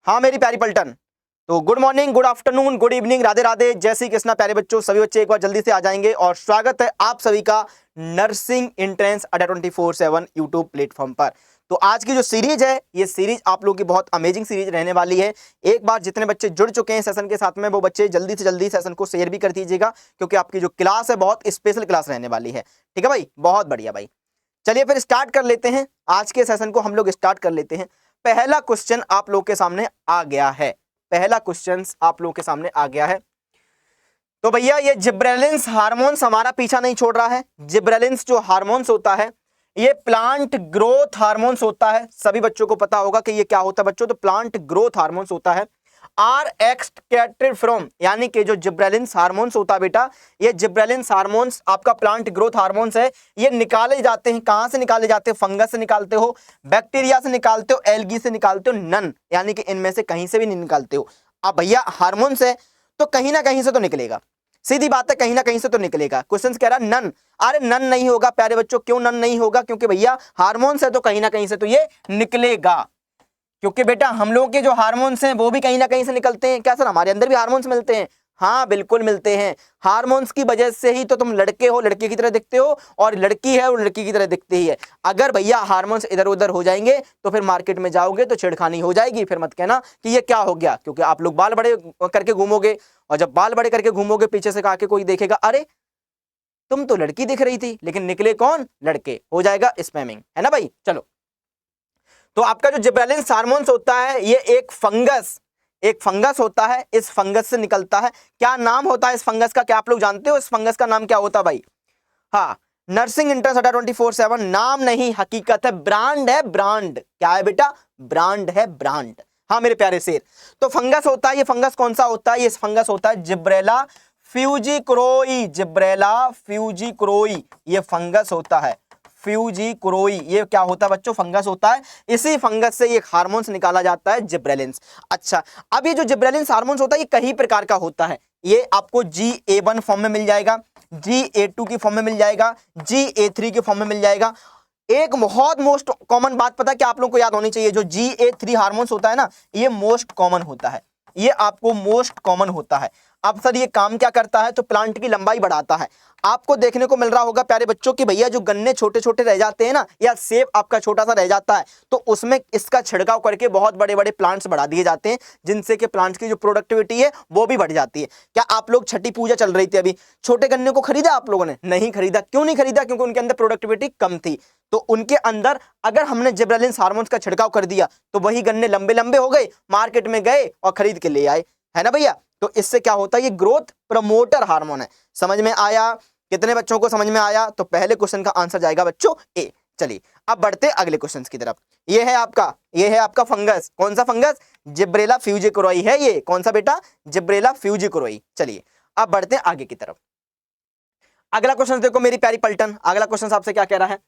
हाँ मेरी प्यारी पलटन, तो good morning, good afternoon, good evening, Radhe Radhe, जय श्री कृष्णा प्यारे बच्चों। सभी बच्चे एक बार जल्दी से आ जाएंगे और स्वागत है आप सभी का नर्सिंग एंट्रेंस अड्डा 24/7 यूट्यूब प्लेटफॉर्म पर। तो आज की जो सीरीज है, ये सीरीज आप लोगों की बहुत अमेजिंग सीरीज रहने वाली है। एक बार जितने बच्चे जुड़ चुके हैं सेशन के साथ में, वो बच्चे जल्दी से जल्दी सेशन को शेयर भी कर दीजिएगा, क्योंकि आपकी जो क्लास है बहुत स्पेशल क्लास रहने वाली है। ठीक है भाई, बहुत बढ़िया भाई। चलिए फिर स्टार्ट कर लेते हैं आज के सेशन को, हम लोग स्टार्ट कर लेते हैं। पहला क्वेश्चन आप लोग के सामने आ गया है, पहला क्वेश्चन आप लोग के सामने आ गया है। तो भैया ये जिब्रेलिन्स हार्मोन्स हमारा पीछा नहीं छोड़ रहा है। जिब्रेलिन्स जो हार्मोन्स होता है, ये प्लांट ग्रोथ हार्मोन्स होता है। सभी बच्चों को पता होगा कि ये क्या होता है बच्चों, तो प्लांट ग्रोथ हार्मोन्स होता है। आर एक्सट्रैक्टेड फ्रॉम, यानी कि जो जिब्रेलिन्स हार्मोन्स होता है बेटा, ये जिब्रेलिन्स हार्मोन्स आपका प्लांट ग्रोथ हार्मोन्स है। ये निकाले जाते हैं, कहां से निकाले जाते हैं? फंगस से निकालते हो, बैक्टीरिया से निकालते हो, एल्गी से निकालते हो, नन, यानी कि इनमें से कहीं से भी नहीं निकालते हो। अब भैया हार्मोन्स है तो कहीं ना कहीं से तो निकलेगा, सीधी बात है, कहीं ना कहीं से तो निकलेगा। क्वेश्चन कह रहा है नन, अरे नन नहीं होगा प्यारे बच्चों। क्यों नन नहीं होगा? क्योंकि भैया हार्मोन्स है तो कहीं ना कहीं से तो ये निकलेगा। क्योंकि बेटा हम लोगों के जो हार्मोन्स हैं वो भी कहीं ना कहीं से निकलते हैं। क्या सर हमारे अंदर भी हार्मोन्स मिलते हैं? हाँ बिल्कुल मिलते हैं। हार्मोन्स की वजह से ही तो तुम लड़के हो, लड़के की तरह दिखते हो, और लड़की है वो लड़की की तरह दिखती ही है। अगर भैया हार्मोन्स इधर उधर हो जाएंगे तो फिर मार्केट में जाओगे तो छेड़खानी हो जाएगी। फिर मत कहना कि ये क्या हो गया, क्योंकि आप लोग बाल बड़े करके घूमोगे, और जब बाल बड़े करके घूमोगे पीछे से आके कोई देखेगा, अरे तुम तो लड़की दिख रही थी लेकिन निकले कौन? लड़के, हो जाएगा स्पैमिंग, है ना भाई। चलो, तो आपका जो जिब्रेलिन्स हार्मोन्स होता है ये एक फंगस होता है। इस फंगस से निकलता है। क्या नाम होता है इस फंगस का? क्या आप लोग जानते हो इस फंगस का नाम क्या होता है भाई? हाँ, नर्सिंग एंट्रेंस अड्डा 24/7 नाम नहीं हकीकत है, ब्रांड है, ब्रांड। क्या है बेटा? ब्रांड है, ब्रांड। हाँ मेरे प्यारे शेर, तो फंगस होता है। ये फंगस कौन सा होता है? ये फंगस होता है जिब्रेला फ्यूजिक्रोई। जिब्रेला फ्यूजिक्रोई ये फंगस होता है। फ्यूजिक्रोई ये क्या होता है बच्चों? फंगस होता है। इसी फंगस से ये हार्मोन्स निकाला जाता है, जिब्रेलिन्स। अच्छा, अब ये जो जिब्रेलिन्स हार्मोन्स होता है ये कई प्रकार का होता है। ये आपको GA1 फॉर्म में मिल जाएगा, GA2 की फॉर्म में मिल जाएगा, GA3 की फॉर्म में मिल जाएगा। एक बहुत मोस्ट कॉमन बात पता है कि आप लोगों को याद होनी चाहिए, जो GA3 हार्मोन्स होता है ना, ये मोस्ट कॉमन होता है। ये आपको मोस्ट कॉमन होता है। अब सर ये काम क्या करता है? तो प्लांट की लंबाई बढ़ाता है। आपको देखने को मिल रहा होगा प्यारे बच्चों कि भैया जो गन्ने छोटे छोटे रह जाते हैं ना, या सेब आपका छोटा सा रह जाता है, तो उसमें इसका छिड़काव करके बहुत बड़े बड़े प्लांट्स बढ़ा दिए जाते हैं, जिनसे कि प्लांट्स की जो प्रोडक्टिविटी है वो भी बढ़ जाती है। क्या आप लोग छठी पूजा चल रही थी अभी, छोटे गन्ने को खरीदा आप लोगों ने? नहीं खरीदा। क्यों नहीं खरीदा? क्योंकि उनके अंदर प्रोडक्टिविटी कम थी। तो उनके अंदर अगर हमने जिब्रेलिन्स हार्मोन्स का छिड़काव कर दिया तो वही गन्ने लंबे लंबे हो गए, मार्केट में गए और खरीद के ले आए, है ना भैया। तो इससे क्या होता है? ये ग्रोथ प्रमोटर हार्मोन है। समझ में आया? कितने बच्चों को समझ में आया? तो पहले क्वेश्चन का आंसर जाएगा बच्चों ए। चलिए अब बढ़ते अगले क्वेश्चन की तरफ। ये है आपका फंगस। कौन सा फंगस? जिब्रेला फ्यूजिक्रोई है ये। कौन सा बेटा? जिब्रेला फ्यूजिक्रोई। चलिए अब बढ़ते हैं आगे की तरफ। अगला क्वेश्चन देखो मेरी प्यारी पलटन, अगला क्वेश्चन आपसे क्या कह रहा है?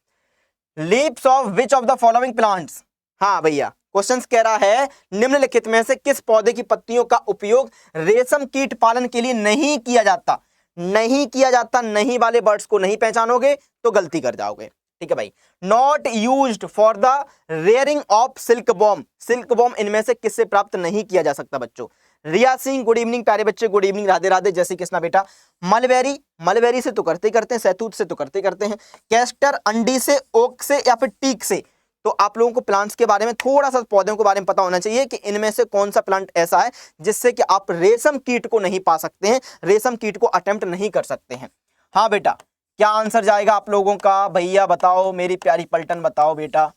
Leaves of which of the following plants. हाँ भैया, क्वेश्चन कह रहा है निम्नलिखित में से किस पौधे की पत्तियों का उपयोग रेशम कीट पालन के लिए नहीं किया जाता? नहीं किया जाता, नहीं वाले वर्ड्स को नहीं पहचानोगे तो गलती कर जाओगे। ठीक है भाई। Not used for the rearing of silkworm. Silkworm इनमें से किससे प्राप्त नहीं किया जा सकता बच्चों? रिया सिंह गुड इवनिंग प्यारे बच्चे, गुड इवनिंग, राधे राधे, जय श्री कृष्णा बेटा। मलबेरी, मलबेरी से तो करते करते हैं, सहतूत से तो करते करते हैं, कैस्टर अंडी से, ओक से, या फिर टीक से। तो आप लोगों को प्लांट्स के बारे में थोड़ा सा, पौधों के बारे में पता होना चाहिए कि इनमें से कौन सा प्लांट ऐसा है जिससे कि आप रेशम कीट को नहीं पा सकते हैं, रेशम कीट को अटेम्प्ट नहीं कर सकते हैं। हाँ बेटा, क्या आंसर जाएगा आप लोगों का? भैया बताओ, मेरी प्यारी पलटन बताओ बेटा।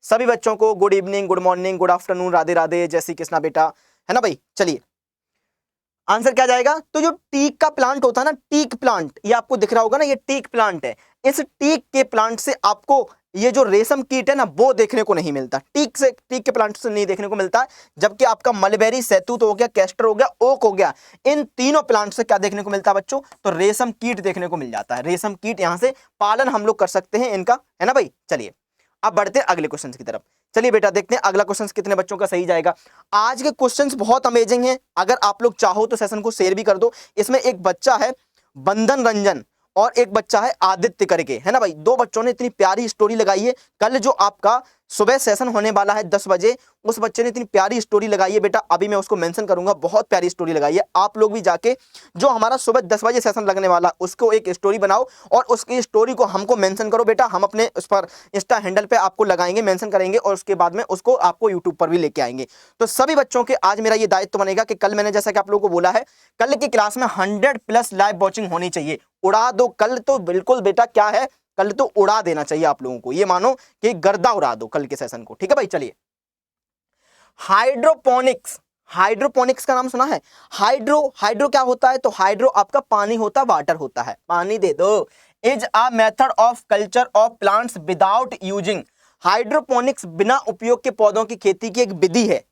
सभी बच्चों को good evening, good morning, good afternoon, Radhe Radhe, जय श्री कृष्णा बेटा, है ना भाई। चलिए आंसर क्या जाएगा? तो जो टीक का प्लांट होता है ना, टीक प्लांट, ये आपको दिख रहा होगा ना, ये टीक प्लांट है। इस टीक के प्लांट से आपको ये जो रेशम कीट है ना वो देखने को नहीं मिलता। टीक के प्लांट से नहीं देखने को मिलता। जबकि आपका मलबेरी, सहतूत हो गया, कैस्टर हो गया, ओक हो गया, इन तीनों प्लांट से क्या देखने को मिलता है बच्चों? तो रेशम कीट देखने को मिल जाता है। रेशम कीट यहां से पालन हम लोग कर सकते हैं इनका, है ना भाई। चलिए अब बढ़ते हैं अगले क्वेश्चन की तरफ। चलिए बेटा देखते हैं अगला क्वेश्चन कितने बच्चों का सही जाएगा। आज के क्वेश्चंस बहुत अमेजिंग हैं, अगर आप लोग चाहो तो सेशन को शेयर भी कर दो। इसमें एक बच्चा है बंधन रंजन, और एक बच्चा है आदित्य करके, है ना भाई। दो बच्चों ने इतनी प्यारी स्टोरी लगाई है। कल जो आपका सुबह सेशन होने वाला है 10 बजे, उस बच्चे ने इतनी प्यारी स्टोरी लगाई है बेटा, अभी मैं उसको मेंशन करूंगा, बहुत प्यारी स्टोरी लगाई है। आप लोग भी जाके जो हमारा सुबह 10 बजे सेशन लगने वाला उसको एक स्टोरी बनाओ और उसकी स्टोरी को हमको मेंशन करो बेटा, हम अपने उस पर इंस्टा हैंडल पे आपको लगाएंगे, मेंशन करेंगे और उसके बाद में उसको आपको यूट्यूब पर भी लेके आएंगे। तो सभी बच्चों के आज मेरा ये दायित्व बनेगा कि कल मैंने जैसा कि आप लोगों को बोला है, कल की क्लास में 100+ लाइव वॉचिंग होनी चाहिए। उड़ा दो कल तो बिल्कुल बेटा, क्या है, कल तो उड़ा देना चाहिए आप लोगों को, ये मानो कि गर्दा उड़ा दो कल के सेशन को, ठीक है भाई। चलिए, हाइड्रोपोनिक्स, हाइड्रोपोनिक्स का नाम सुना है? हाइड्रो क्या होता है? तो हाइड्रो आपका पानी होता है, वाटर होता है, पानी दे दो। Is a method of culture of plants without using. Hydroponics बिना उपयोग के पौधों की खेती की एक विधि है।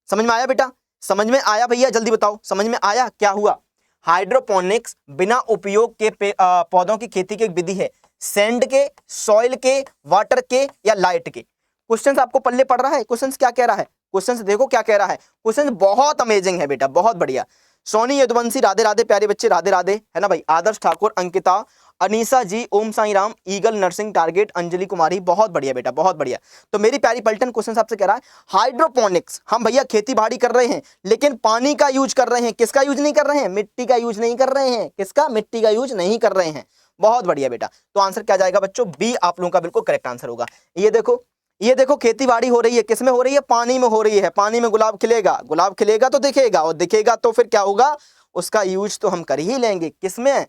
समझ में आया बेटा? समझ में आया भैया? जल्दी बताओ, समझ में आया क्या हुआ? हाइड्रोपोनिक्स बिना उपयोग के पौधों की खेती की एक विधि है। सैंड के, सॉइल के, वाटर के या लाइट के। क्वेश्चंस आपको पल्ले पड़ रहा है? क्वेश्चंस क्या कह रहा है? क्वेश्चंस देखो क्या कह रहा है। क्वेश्चंस बहुत अमेजिंग है बेटा, बहुत बढ़िया। सोनी यदुवंशी, राधे राधे प्यारे बच्चे, राधे राधे, है ना भाई। Adarsh Thakur, Ankita, Anisa ji, Om Sai Ram, eagle nursing target, Anjali Kumari, बहुत बढ़िया बेटा, बहुत बढ़िया। तो मेरी प्यारी पलटन क्वेश्चन आपसे कह रहा है, हाइड्रोपोनिक्स, हम भैया खेती बाड़ी कर रहे हैं लेकिन पानी का यूज कर रहे हैं, किसका यूज नहीं कर रहे हैं? मिट्टी का यूज नहीं कर रहे हैं। किसका? मिट्टी का यूज नहीं कर रहे हैं। बहुत बढ़िया बेटा। तो आंसर क्या जाएगा बच्चों? बी आप लोगों का बिल्कुल करेक्ट आंसर होगा। ये देखो, ये देखो, खेती बाड़ी हो रही है, किसमें हो रही है? पानी में हो रही है। पानी में गुलाब खिलेगा, गुलाब खिलेगा तो दिखेगा, और दिखेगा तो फिर क्या होगा? उसका यूज तो हम कर ही लेंगे। किसमें?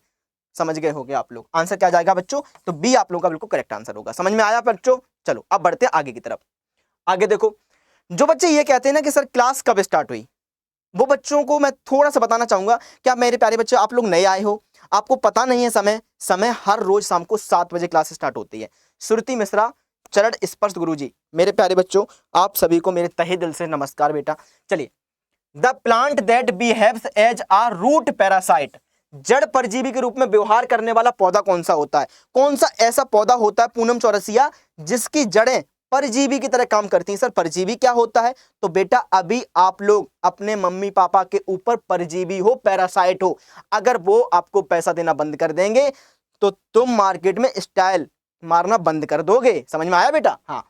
समझ गए होगे आप लोग। आंसर क्या जाएगा बच्चों? तो बी आप लोगों का बिल्कुल करेक्ट आंसर होगा। समझ में आया बच्चों? चलो अब बढ़ते हैं आगे की तरफ। आगे देखो, जो बच्चे ये कहते हैं ना कि सर क्लास कब स्टार्ट हुई, वो बच्चों को मैं थोड़ा सा बताना चाहूंगा। क्या मेरे प्यारे बच्चे, आप लोग नए आए हो, आपको पता नहीं है समय हर रोज शाम को 7 बजे क्लास स्टार्ट होती है। श्रुति मिश्रा, चरण स्पर्श गुरुजी, मेरे प्यारे बच्चों, आप सभी को मेरे तहे दिल से नमस्कार बेटा। चलिए, the plant that behaves as a root parasite, जड़ परजीवी के रूप में व्यवहार करने वाला पौधा कौन सा होता है? कौन सा ऐसा पौधा होता है पूनम चौरसिया जिसकी जड़ें परजीवी की तरह काम करती हैं? सर परजीवी क्या होता है? तो बेटा अभी आप लोग अपने मम्मी पापा के ऊपर परजीवी हो, पैरासाइट हो, अगर वो आपको पैसा देना बंद कर देंगे तो तुम मार्केट में स्टाइल मारना बंद कर दोगे। समझ में आया बेटा? हाँ,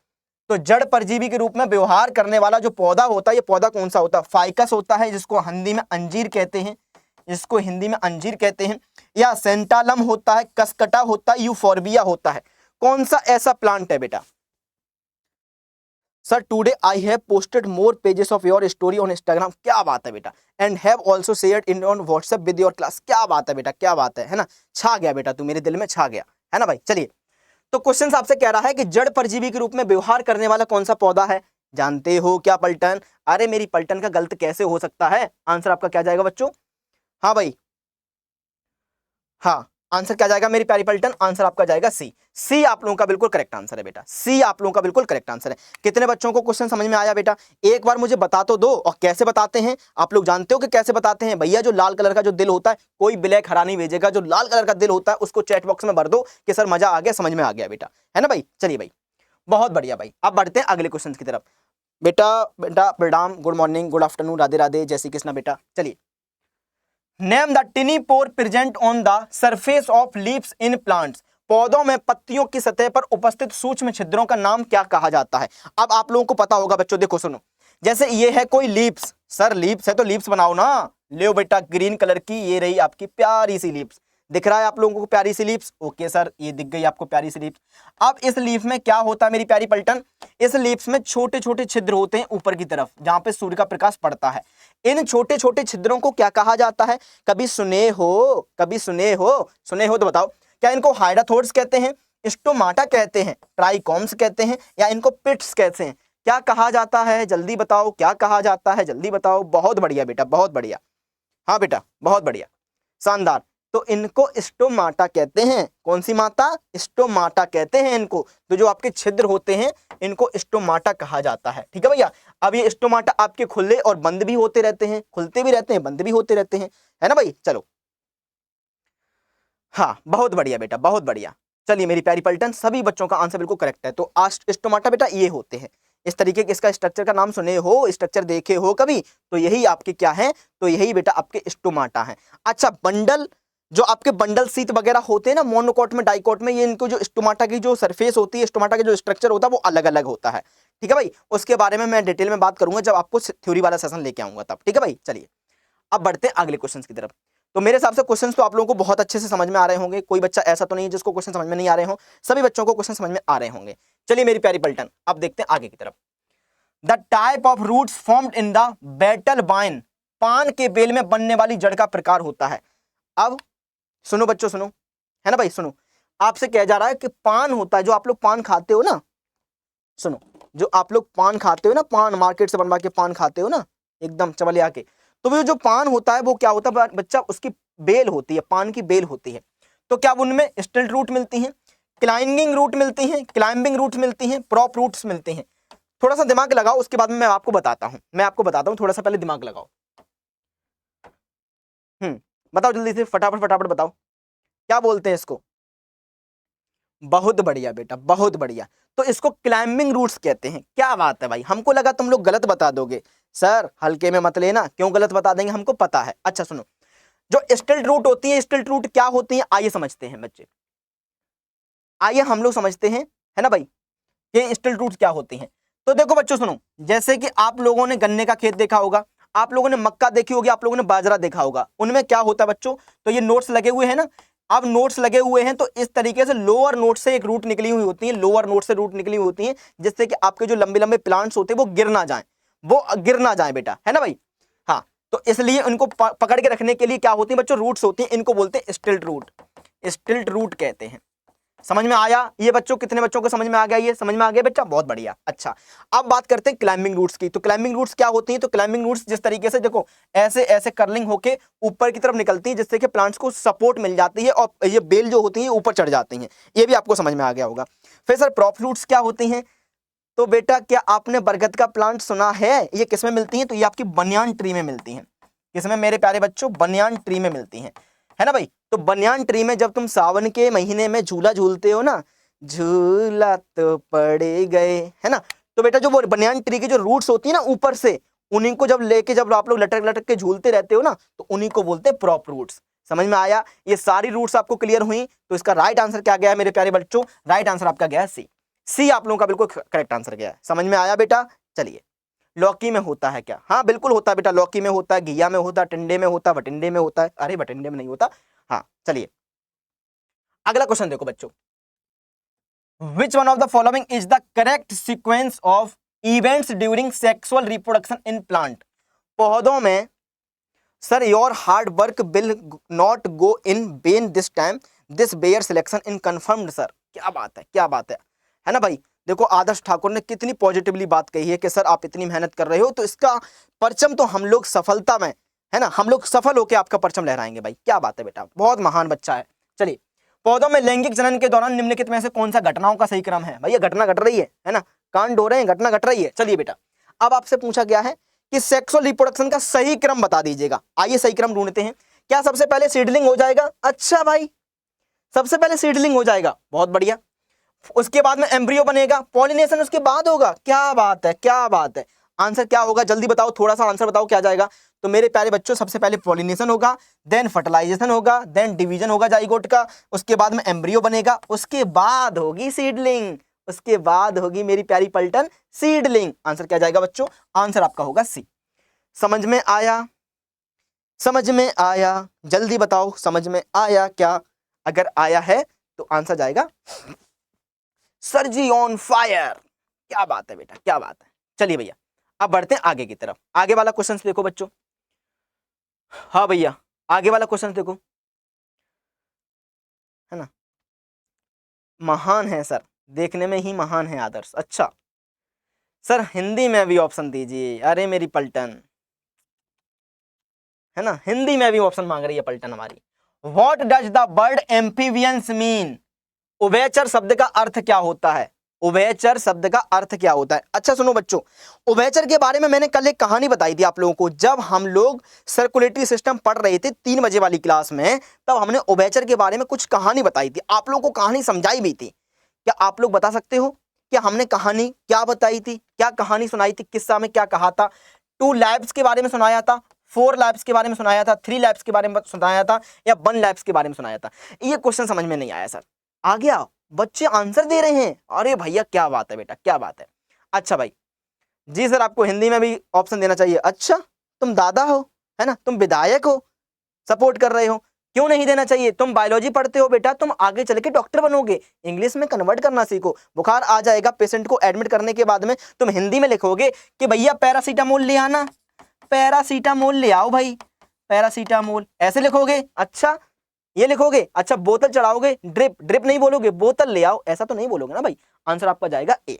तो जड़ परजीवी के रूप में व्यवहार करने वाला जो पौधा होता है, ये पौधा कौन सा होता है? फाइकस होता है, जिसको हिंदी में अंजीर कहते हैं, जिसको हिंदी में अंजीर कहते हैं, या सेंटालम होता है, कसकटा होता है, यूफोर्बिया होता है। कौन सा ऐसा प्लांट है बेटा? Sir today I have posted more pages of your story on Instagram. क्या बात है बेटा। And have also shared in on WhatsApp with your class. क्या बात है बेटा, क्या बात है ना? छा गया बेटा, तू मेरे दिल में छा गया, है ना भाई। चलिए, तो क्वेश्चन आपसे कह रहा है कि जड़ परजीवी के रूप में व्यवहार करने वाला कौन सा पौधा है? जानते हो क्या पलटन? अरे मेरी पलटन का गलत कैसे हो सकता है? आंसर आपका क्या जाएगा बच्चों? हाँ भाई, हाँ, आंसर क्या जाएगा मेरी प्यारी पलटन? आंसर आपका जाएगा सी। सी आप लोगों का बिल्कुल करेक्ट आंसर है बेटा, सी आप लोगों का बिल्कुल करेक्ट आंसर है। कितने बच्चों को क्वेश्चन समझ में आया बेटा? एक बार मुझे बता तो दो। और कैसे बताते हैं आप लोग जानते हो कि कैसे बताते हैं? भैया जो लाल कलर का जो दिल होता है, कोई ब्लैक हरा नहीं भेजेगा, जो लाल कलर का दिल होता है उसको चैट बॉक्स में भर दो कि सर मजा आ गया, समझ में आ गया बेटा, है ना भाई। चलिए भाई, बहुत बढ़िया भाई। अब बढ़ते हैं अगले क्वेश्चन की तरफ। बेटा बेटा प्रणाम, good morning, good afternoon, Radhe Radhe, जय श्री कृष्णा बेटा। चलिए, name the टिनी pore present on the surface of leaves in plants, पौधों में पत्तियों की सतह पर उपस्थित सूक्ष्म छिद्रों का नाम क्या कहा जाता है? अब आप लोगों को पता होगा बच्चों, देखो सुनो, जैसे ये है कोई लीव्स, सर लीव्स है तो लीव्स बनाओ ना। ले बेटा, ग्रीन कलर की ये रही आपकी प्यारी सी लीव्स, दिख रहा है आप लोगों को प्यारी सी लीव्स? ओके सर, ये दिख गई आपको प्यारी सी लीव्स। अब इस लीफ में क्या होता है मेरी प्यारी पलटन? इस लीव्स में छोटे छोटे छिद्र होते हैं ऊपर की तरफ, जहां पे सूर्य का प्रकाश पड़ता है। इन छोटे छोटे छिद्रों को क्या कहा जाता है? कभी सुने हो? कभी सुने हो? सुने हो तो बताओ। क्या इनको हाइडाथोड्स कहते हैं, स्टोमाटा कहते हैं, ट्राइकोम्स कहते हैं, या इनको पिट्स कहते हैं? क्या कहा जाता है? जल्दी बताओ, क्या कहा जाता है? जल्दी बताओ। बहुत बढ़िया बेटा, बहुत बढ़िया। हाँ बेटा, बहुत बढ़िया, शानदार। तो इनको स्टोमाटा कहते हैं। कौन सी माता? स्टोमाटा कहते हैं इनको। तो जो आपके छिद्र होते हैं इनको स्टोमाटा कहा जाता है। ठीक है भैया। अब ये स्टोमाटा आपके खुले और बंद भी होते रहते हैं, खुलते भी रहते हैं, बंद भी होते रहते हैं, है ना भाई। चलो, हाँ बहुत बढ़िया बेटा, बहुत बढ़िया। चलिए मेरी प्यारी पलटन, सभी बच्चों का आंसर बिल्कुल करेक्ट है। तो स्टोमाटा बेटा ये होते हैं इस तरीके के। इसका स्ट्रक्चर का नाम सुने हो, स्ट्रक्चर देखे हो कभी? तो यही आपके क्या है? तो यही बेटा आपके स्टोमाटा है। अच्छा, बंडल जो आपके बंडल शीत वगैरह होते हैं ना मोनोकोट में डाइकोट में, ये इनको जो स्टोमाटा की जो सरफेस होती है, स्टोमाटा का जो स्ट्रक्चर होता है वो अलग अलग होता है। ठीक है भाई, उसके बारे में मैं डिटेल में बात करूंगा जब आपको थ्योरी वाला सेशन लेके आऊंगा तब। ठीक है भाई, चलिए अब बढ़ते हैं अगले क्वेश्चन की तरफ। तो मेरे हिसाब से क्वेश्चन तो आप लोगों को बहुत अच्छे से समझ में आ रहे होंगे, कोई बच्चा ऐसा तो नहीं है जिसको क्वेश्चन समझ में नहीं आ रहे हो, सभी बच्चों को क्वेश्चन समझ में आ रहे होंगे। चलिए मेरी प्यारी पलटन, अब देखते हैं आगे की तरफ। The type of roots formed in the betel vine, पान के बेल में बनने वाली जड़ का प्रकार होता है। अब सुनो बच्चों, सुनो, है ना भाई, सुनो, आपसे कहा जा रहा है कि पान होता है, जो आप लोग पान खाते हो ना, सुनो, जो आप लोग पान खाते हो ना, पान मार्केट से बनवा के पान खाते हो ना एकदम चबलिया के, तो वो जो पान होता है वो क्या होता है बच्चा, उसकी बेल होती है, पान की बेल होती है। तो क्या उनमें स्टिल्ट रूट मिलती हैं, क्लाइंबिंग रूट मिलती हैं, क्लाइंबिंग रूट मिलती हैं, प्रॉप रूट्स मिलते हैं। थोड़ा सा दिमाग लगाओ, उसके बाद में मैं आपको बताता हूं, थोड़ा सा पहले दिमाग लगाओ। बताओ जल्दी से, फटाफट फटाफट बताओ, क्या बोलते हैं इसको? बहुत बढ़िया बेटा, बहुत बढ़िया। तो इसको क्लाइंबिंग रूट्स कहते हैं। क्या बात है भाई, हमको लगा तुम लोग गलत बता दोगे। सर हल्के में मत लेना, क्यों गलत बता देंगे, हमको पता है। अच्छा सुनो, जो स्टिल्ट रूट होती है, स्टिल्ट रूट क्या होती है, आइए समझते हैं बच्चे, आइए हम लोग समझते हैं, है ना भाई, ये स्टिल्ट रूट क्या होती हैं। तो देखो बच्चों सुनो, जैसे कि आप लोगों ने गन्ने का खेत देखा होगा, आप लोगों ने मक्का देखी होगी, आप लोगों ने बाजरा देखा होगा, उनमें क्या होता है बच्चों, तो ये नोट्स लगे हुए हैं ना, अब नोट्स लगे हुए हैं तो इस तरीके से लोअर नोट से एक रूट निकली हुई होती है, लोअर नोट से रूट निकली हुई होती है, जिससे कि आपके जो लंबे लंबे प्लांट्स होते हैं वो गिर ना जाए, वो गिर ना जाए बेटा, है ना भाई। हाँ, तो इसलिए उनको पकड़ के रखने के लिए क्या होती है बच्चों, रूट्स होती हैं, इनको बोलते हैं स्टिल्ट रूट, स्टिल्ट रूट कहते हैं। समझ में आया ये बच्चों, कितने बच्चों को समझ में आ गया, ये समझ में आ गया बच्चा, बहुत बढ़िया। अच्छा, अब बात करते हैं क्लाइंबिंग रूट्स की। तो क्लाइंबिंग रूट्स क्या होती हैं, तो क्लाइंबिंग रूट्स जिस तरीके से देखो ऐसे ऐसे कर्लिंग होके ऊपर की तरफ निकलती है, जिससे कि प्लांट्स को सपोर्ट मिल जाती है और ये बेल जो होती है ऊपर चढ़ जाती हैं, ये भी आपको समझ में आ गया होगा। फिर सर प्रॉप रूट्स क्या होती हैं, तो बेटा क्या आपने बरगद का प्लांट सुना है, ये किसमें मिलती है, तो ये आपकी बनियान ट्री में मिलती है। किसमें मेरे प्यारे बच्चों, बनियान ट्री में मिलती है, है ना भाई। तो बनियान ट्री में जब तुम सावन के महीने में झूला झूलते हो ना, झूला तो पड़े गए, है ना, तो बेटा जो वो बनियान ट्री की जो रूट्स होती है ना ऊपर से, उन्हीं को जब लेके जब आप लोग लटक लटक के झूलते रहते हो ना, तो उन्हीं को बोलते हैं प्रॉप रूट्स। समझ में आया, ये सारी रूट्स आपको क्लियर हुई। तो इसका राइट आंसर क्या गया मेरे प्यारे बच्चों, राइट आंसर आपका गया सी, सी आप लोगों का बिल्कुल करेक्ट आंसर गया है। समझ में आया बेटा। चलिए, लौकी में होता है क्या, हाँ बिल्कुल होता है बेटा, लौकी में होता है, घिया में होता है, टिंडे में होता है, भटिंडे में होता है, अरे भटिंडे में नहीं होता। हाँ चलिए, अगला क्वेश्चन देखो बच्चों, Which one of the following is the correct sequence of events during sexual reproduction in plant? पौधों में sir your hard work will not go in vain this time, this bear selection in confirmed sir। क्या बात है, क्या बात है ना भाई। देखो आदर्श ठाकुर ने कितनी पॉजिटिवली बात कही है कि सर आप इतनी मेहनत कर रहे हो तो इसका परचम तो हम लोग सफलता में, है ना, हम लोग सफल होकर आपका परचम लहराएंगे भाई। क्या बात है बेटा, बहुत महान बच्चा है। चलिए, पौधों में लैंगिक जनन के दौरान निम्नलिखित में से कौन सा घटनाओं का सही क्रम है, भैया घटना घट रही है ना, कांड हो रहे हैं, घटना घट रही है। चलिए बेटा, अब आपसे पूछा गया है कि सेक्सुअल रिप्रोडक्शन का सही क्रम बता दीजिएगा। आइए सही क्रम ढूंढते हैं। क्या सबसे पहले सीडलिंग हो जाएगा, अच्छा भाई सबसे पहले सीडलिंग हो जाएगा, बहुत बढ़िया। उसके बाद में एम्ब्रियो बनेगा, पॉलिनेशन उसके बाद होगा, क्या बात है, क्या बात है। आंसर क्या होगा जल्दी बताओ, थोड़ा सा आंसर बताओ क्या जाएगा। तो मेरे प्यारे बच्चों सबसे पहले पॉलिनेशन होगा, देन फर्टिलाइजेशन होगा, देन डिवीजन होगा जाइगोट का, उसके बाद में एम्ब्रियो बनेगा, उसके बाद होगी सीडलिंग, उसके बाद होगी मेरी प्यारी पलटन सीडलिंग। आंसर क्या जाएगा बच्चों, आंसर आपका होगा सी। समझ में आया, समझ में आया, जल्दी बताओ समझ में आया क्या, अगर आया है तो आंसर जाएगा सर जी ऑन फायर। क्या बात है बेटा, क्या बात है। चलिए भैया, अब बढ़ते हैं आगे की तरफ। आगे वाला क्वेश्चन देखो बच्चों, हाँ भैया आगे वाला क्वेश्चन देखो, है ना, महान है सर, देखने में ही महान है आदर्श। अच्छा सर हिंदी में भी ऑप्शन दीजिए, अरे मेरी पलटन, है ना, हिंदी में भी ऑप्शन मांग रही है पलटन हमारी। What does the word amphibians mean, उभयचर शब्द का अर्थ क्या होता है, उभयचर शब्द का अर्थ क्या होता है। अच्छा सुनो बच्चों, उभयचर के बारे में मैंने कल एक कहानी बताई थी आप लोगों को, जब हम लोग सर्कुलेटरी सिस्टम पढ़ रहे थे 3 बजे वाली क्लास में, तब हमने उभयचर के बारे में कुछ कहानी बताई थी, आप लोगों को कहानी समझाई भी थी। क्या आप लोग बता सकते हो कि हमने कहानी क्या बताई थी, क्या कहानी सुनाई थी, किस्सा में क्या कहा था। 2 लैब्स के बारे में सुनाया था, 4 लैब्स के बारे में सुनाया था, 3 लैब्स के बारे में सुनाया था, या 1 लैब्स के बारे में सुनाया था? ये क्वेश्चन समझ में नहीं आया सर। आ गया, बच्चे आंसर दे रहे हैं, अरे भैया क्या बात है बेटा, क्या बात है। अच्छा भाई, जी सर आपको हिंदी में भी ऑप्शन देना चाहिए। अच्छा, तुम दादा हो, है ना, तुम विधायक हो, सपोर्ट कर रहे हो, क्यों नहीं देना चाहिए? तुम बायोलॉजी पढ़ते हो बेटा, तुम आगे चल के डॉक्टर बनोगे, इंग्लिश में कन्वर्ट करना सीखो। बुखार आ जाएगा, पेशेंट को एडमिट करने के बाद में तुम हिंदी में लिखोगे कि भैया पैरासीटामोल ले आना, पैरासीटामोल ले आओ भाई, पैरासीटामोल, ऐसे लिखोगे। अच्छा, ये लिखोगे। अच्छा, बोतल चढ़ाओगे, ड्रिप, ड्रिप नहीं बोलोगे, बोतल ले आओ, ऐसा तो नहीं बोलोगे ना भाई। आंसर आपका जाएगा ए।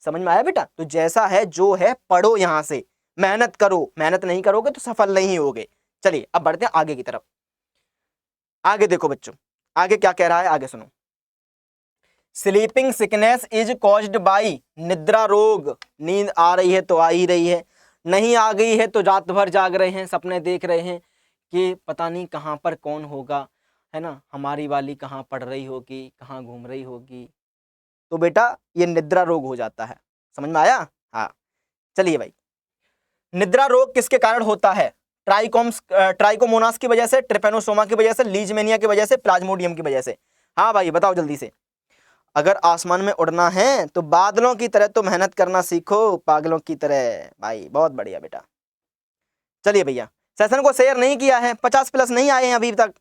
समझ में आया बेटा? तो जैसा है जो है पढ़ो, यहां से मेहनत करो, मेहनत नहीं करोगे तो सफल नहीं होगे। चलिए अब बढ़ते हैं आगे की तरफ। आगे देखो बच्चों, आगे क्या कह रहा है, आगे सुनो। Sleeping sickness is caused by, निद्रा रोग, नींद आ रही है तो आ ही रही है, नहीं आ गई है तो रात भर जाग रहे हैं, सपने देख रहे हैं कि पता नहीं कहाँ पर कौन होगा, है ना, हमारी वाली कहाँ पढ़ रही होगी, कहाँ घूम रही होगी, तो बेटा ये निद्रा रोग हो जाता है। समझ में आया? हाँ, चलिए भाई, निद्रा रोग किसके कारण होता है? ट्राइकोमोनास की वजह से, ट्रिपेनोसोमा की वजह से, लीजमेनिया की वजह से, प्लाज्मोडियम की वजह से। हाँ भाई बताओ जल्दी से। अगर आसमान में उड़ना है तो बादलों की तरह तो मेहनत करना सीखो, पागलों की तरह। भाई बहुत बढ़िया बेटा। चलिए भैया, सेशन को शेयर नहीं किया है, 50+ नहीं आए हैं अभी तक,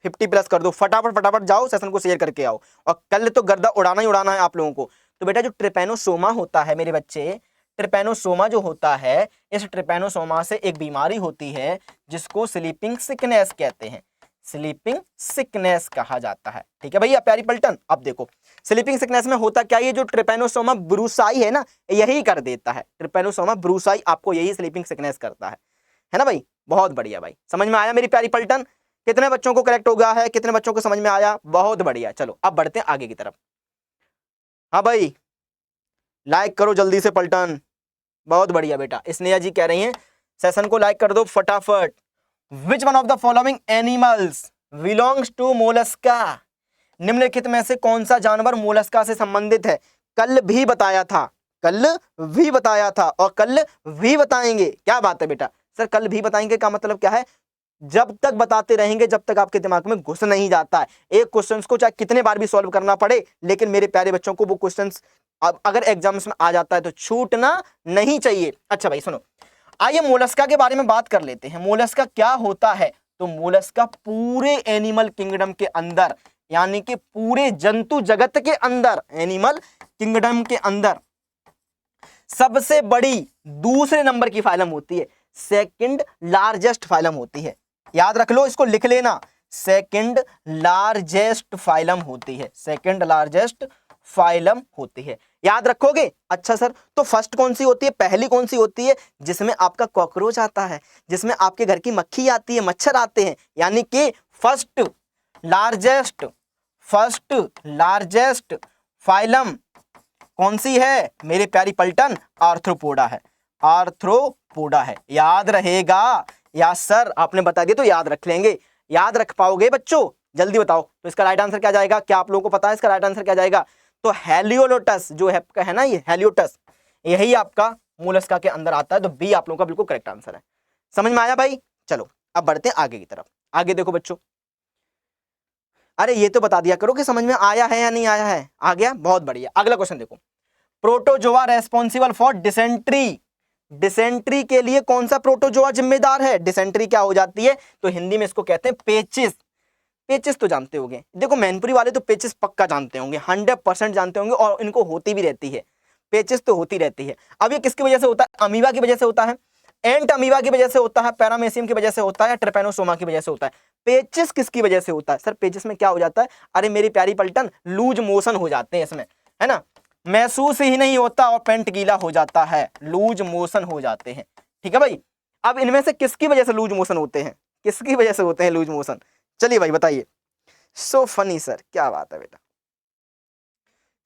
50+ कर दो, फटाफट फटाफट जाओ सेशन को शेयर करके आओ, और कल तो गर्दा उड़ाना ही उड़ाना है आप लोगों को। तो बेटा जो ट्रिपेनोसोमा होता है मेरे बच्चे, ट्रिपेनोसोमा जो होता है, इस ट्रिपेनोसोमा से एक बीमारी होती है जिसको स्लीपिंग सिकनेस कहते हैं, स्लीपिंग सिकनेस कहा जाता है। ठीक है भैया प्यारी पलटन। अब देखो स्लीपिंग सिकनेस में होता क्या, ये जो ट्रिपेनोसोमा ब्रूसाई है ना, यही कर देता है, ट्रिपेनोसोमा ब्रूसाई आपको यही स्लीपिंग सिकनेस करता है ना भाई। बहुत बढ़िया भाई, समझ में आया मेरी प्यारी पलटन? कितने बच्चों को करेक्ट हो गया है, कितने बच्चों को समझ में आया? बहुत बढ़िया। चलो अब बढ़ते हैं आगे की तरफ। हाँ भाई लाइक करो जल्दी से पलटन। बहुत बढ़िया बेटा, स्नेहा जी कह रही हैं सेशन को लाइक कर दो फटाफट। Which one of the following animals belongs to mollusca, निम्नलिखित में से कौन सा जानवर मोलस्का से संबंधित है? कल भी बताया था, कल भी बताया था, और कल भी बताएंगे। क्या बात है बेटा? सर कल भी बताएंगे का मतलब क्या है? जब तक बताते रहेंगे जब तक आपके दिमाग में घुस नहीं जाता है। एक क्वेश्चंस को चाहे कितने बार भी सॉल्व करना पड़े, लेकिन मेरे प्यारे बच्चों को वो क्वेश्चंस अगर एग्जाम्स में आ जाता है तो छूटना नहीं चाहिए। अच्छा भाई सुनो, आइए मोलस्का के बारे में बात कर लेते हैं। मोलस्का क्या होता है? तो मोलस्का पूरे एनिमल किंगडम के अंदर, यानी कि पूरे जंतु जगत के अंदर, एनिमल किंगडम के अंदर सबसे बड़ी दूसरे नंबर की फाइलम होती है, सेकंड लार्जेस्ट फाइलम होती है। याद रख लो, इसको लिख लेना, सेकंड लार्जेस्ट फाइलम होती है, सेकंड लार्जेस्ट फाइलम होती है। याद रखोगे? अच्छा सर तो फर्स्ट कौन सी होती है, पहली कौन सी होती है? जिसमें आपका कॉकरोच आता है, जिसमें आपके घर की मक्खी आती है, मच्छर आते हैं, यानी कि फर्स्ट लार्जेस्ट फाइलम कौन सी है मेरे प्यारी पलटन? आर्थ्रोपोडा है, आर्थ्रोपोडा है। याद रहेगा? या सर आपने बता दिया तो याद रख लेंगे। याद रख पाओगे बच्चों? जल्दी बताओ। तो इसका राइट आंसर क्या जाएगा? क्या आप लोगों को पता है इसका राइट आंसर क्या जाएगा? तो हेलियोलोटस जो है ना, ये हेलियोटस, यही आपका मोलस्का के अंदर आता है। तो बी आप लोगों का बिल्कुल करेक्ट आंसर है। समझ में आया भाई? चलो अब बढ़ते हैं आगे की तरफ। आगे देखो बच्चों, अरे ये तो बता दिया करो कि समझ में आया है या नहीं आया है। आ गया? बहुत बढ़िया। अगला क्वेश्चन देखो, protozoa responsible for dysentery, dysentery के लिए कौन सा प्रोटोजोआ जिम्मेदार है? डिसेंट्री क्या हो जाती है? तो हिंदी में इसको कहते हैं पेचिस। पेचिस तो जानते होंगे, देखो मैनपुरी वाले तो पेचिस पक्का जानते होंगे, 100% जानते होंगे, और इनको होती भी रहती है, पेचिस तो होती रहती है। अब ये किसकी वजह से होता है? अमीबा की वजह से होता है, एंट अमीबा की वजह से होता है, पैरामेसियम की वजह से होता है, ट्रिपेनोसोमा की वजह से होता है। पेचिस किसकी वजह से होता है? सर पेचिस में क्या हो जाता है? अरे मेरी प्यारी पलटन, लूज मोशन हो जाते हैं इसमें, है ना, महसूस ही नहीं होता और पेंट गीला हो जाता है, लूज मोशन हो जाते हैं। ठीक है भाई? अब इनमें से किसकी वजह से लूज मोशन होते हैं? किसकी वजह से होते हैं लूज मोशन? चलिए भाई बताइए। सो फनी सर, क्या बात है बेटा?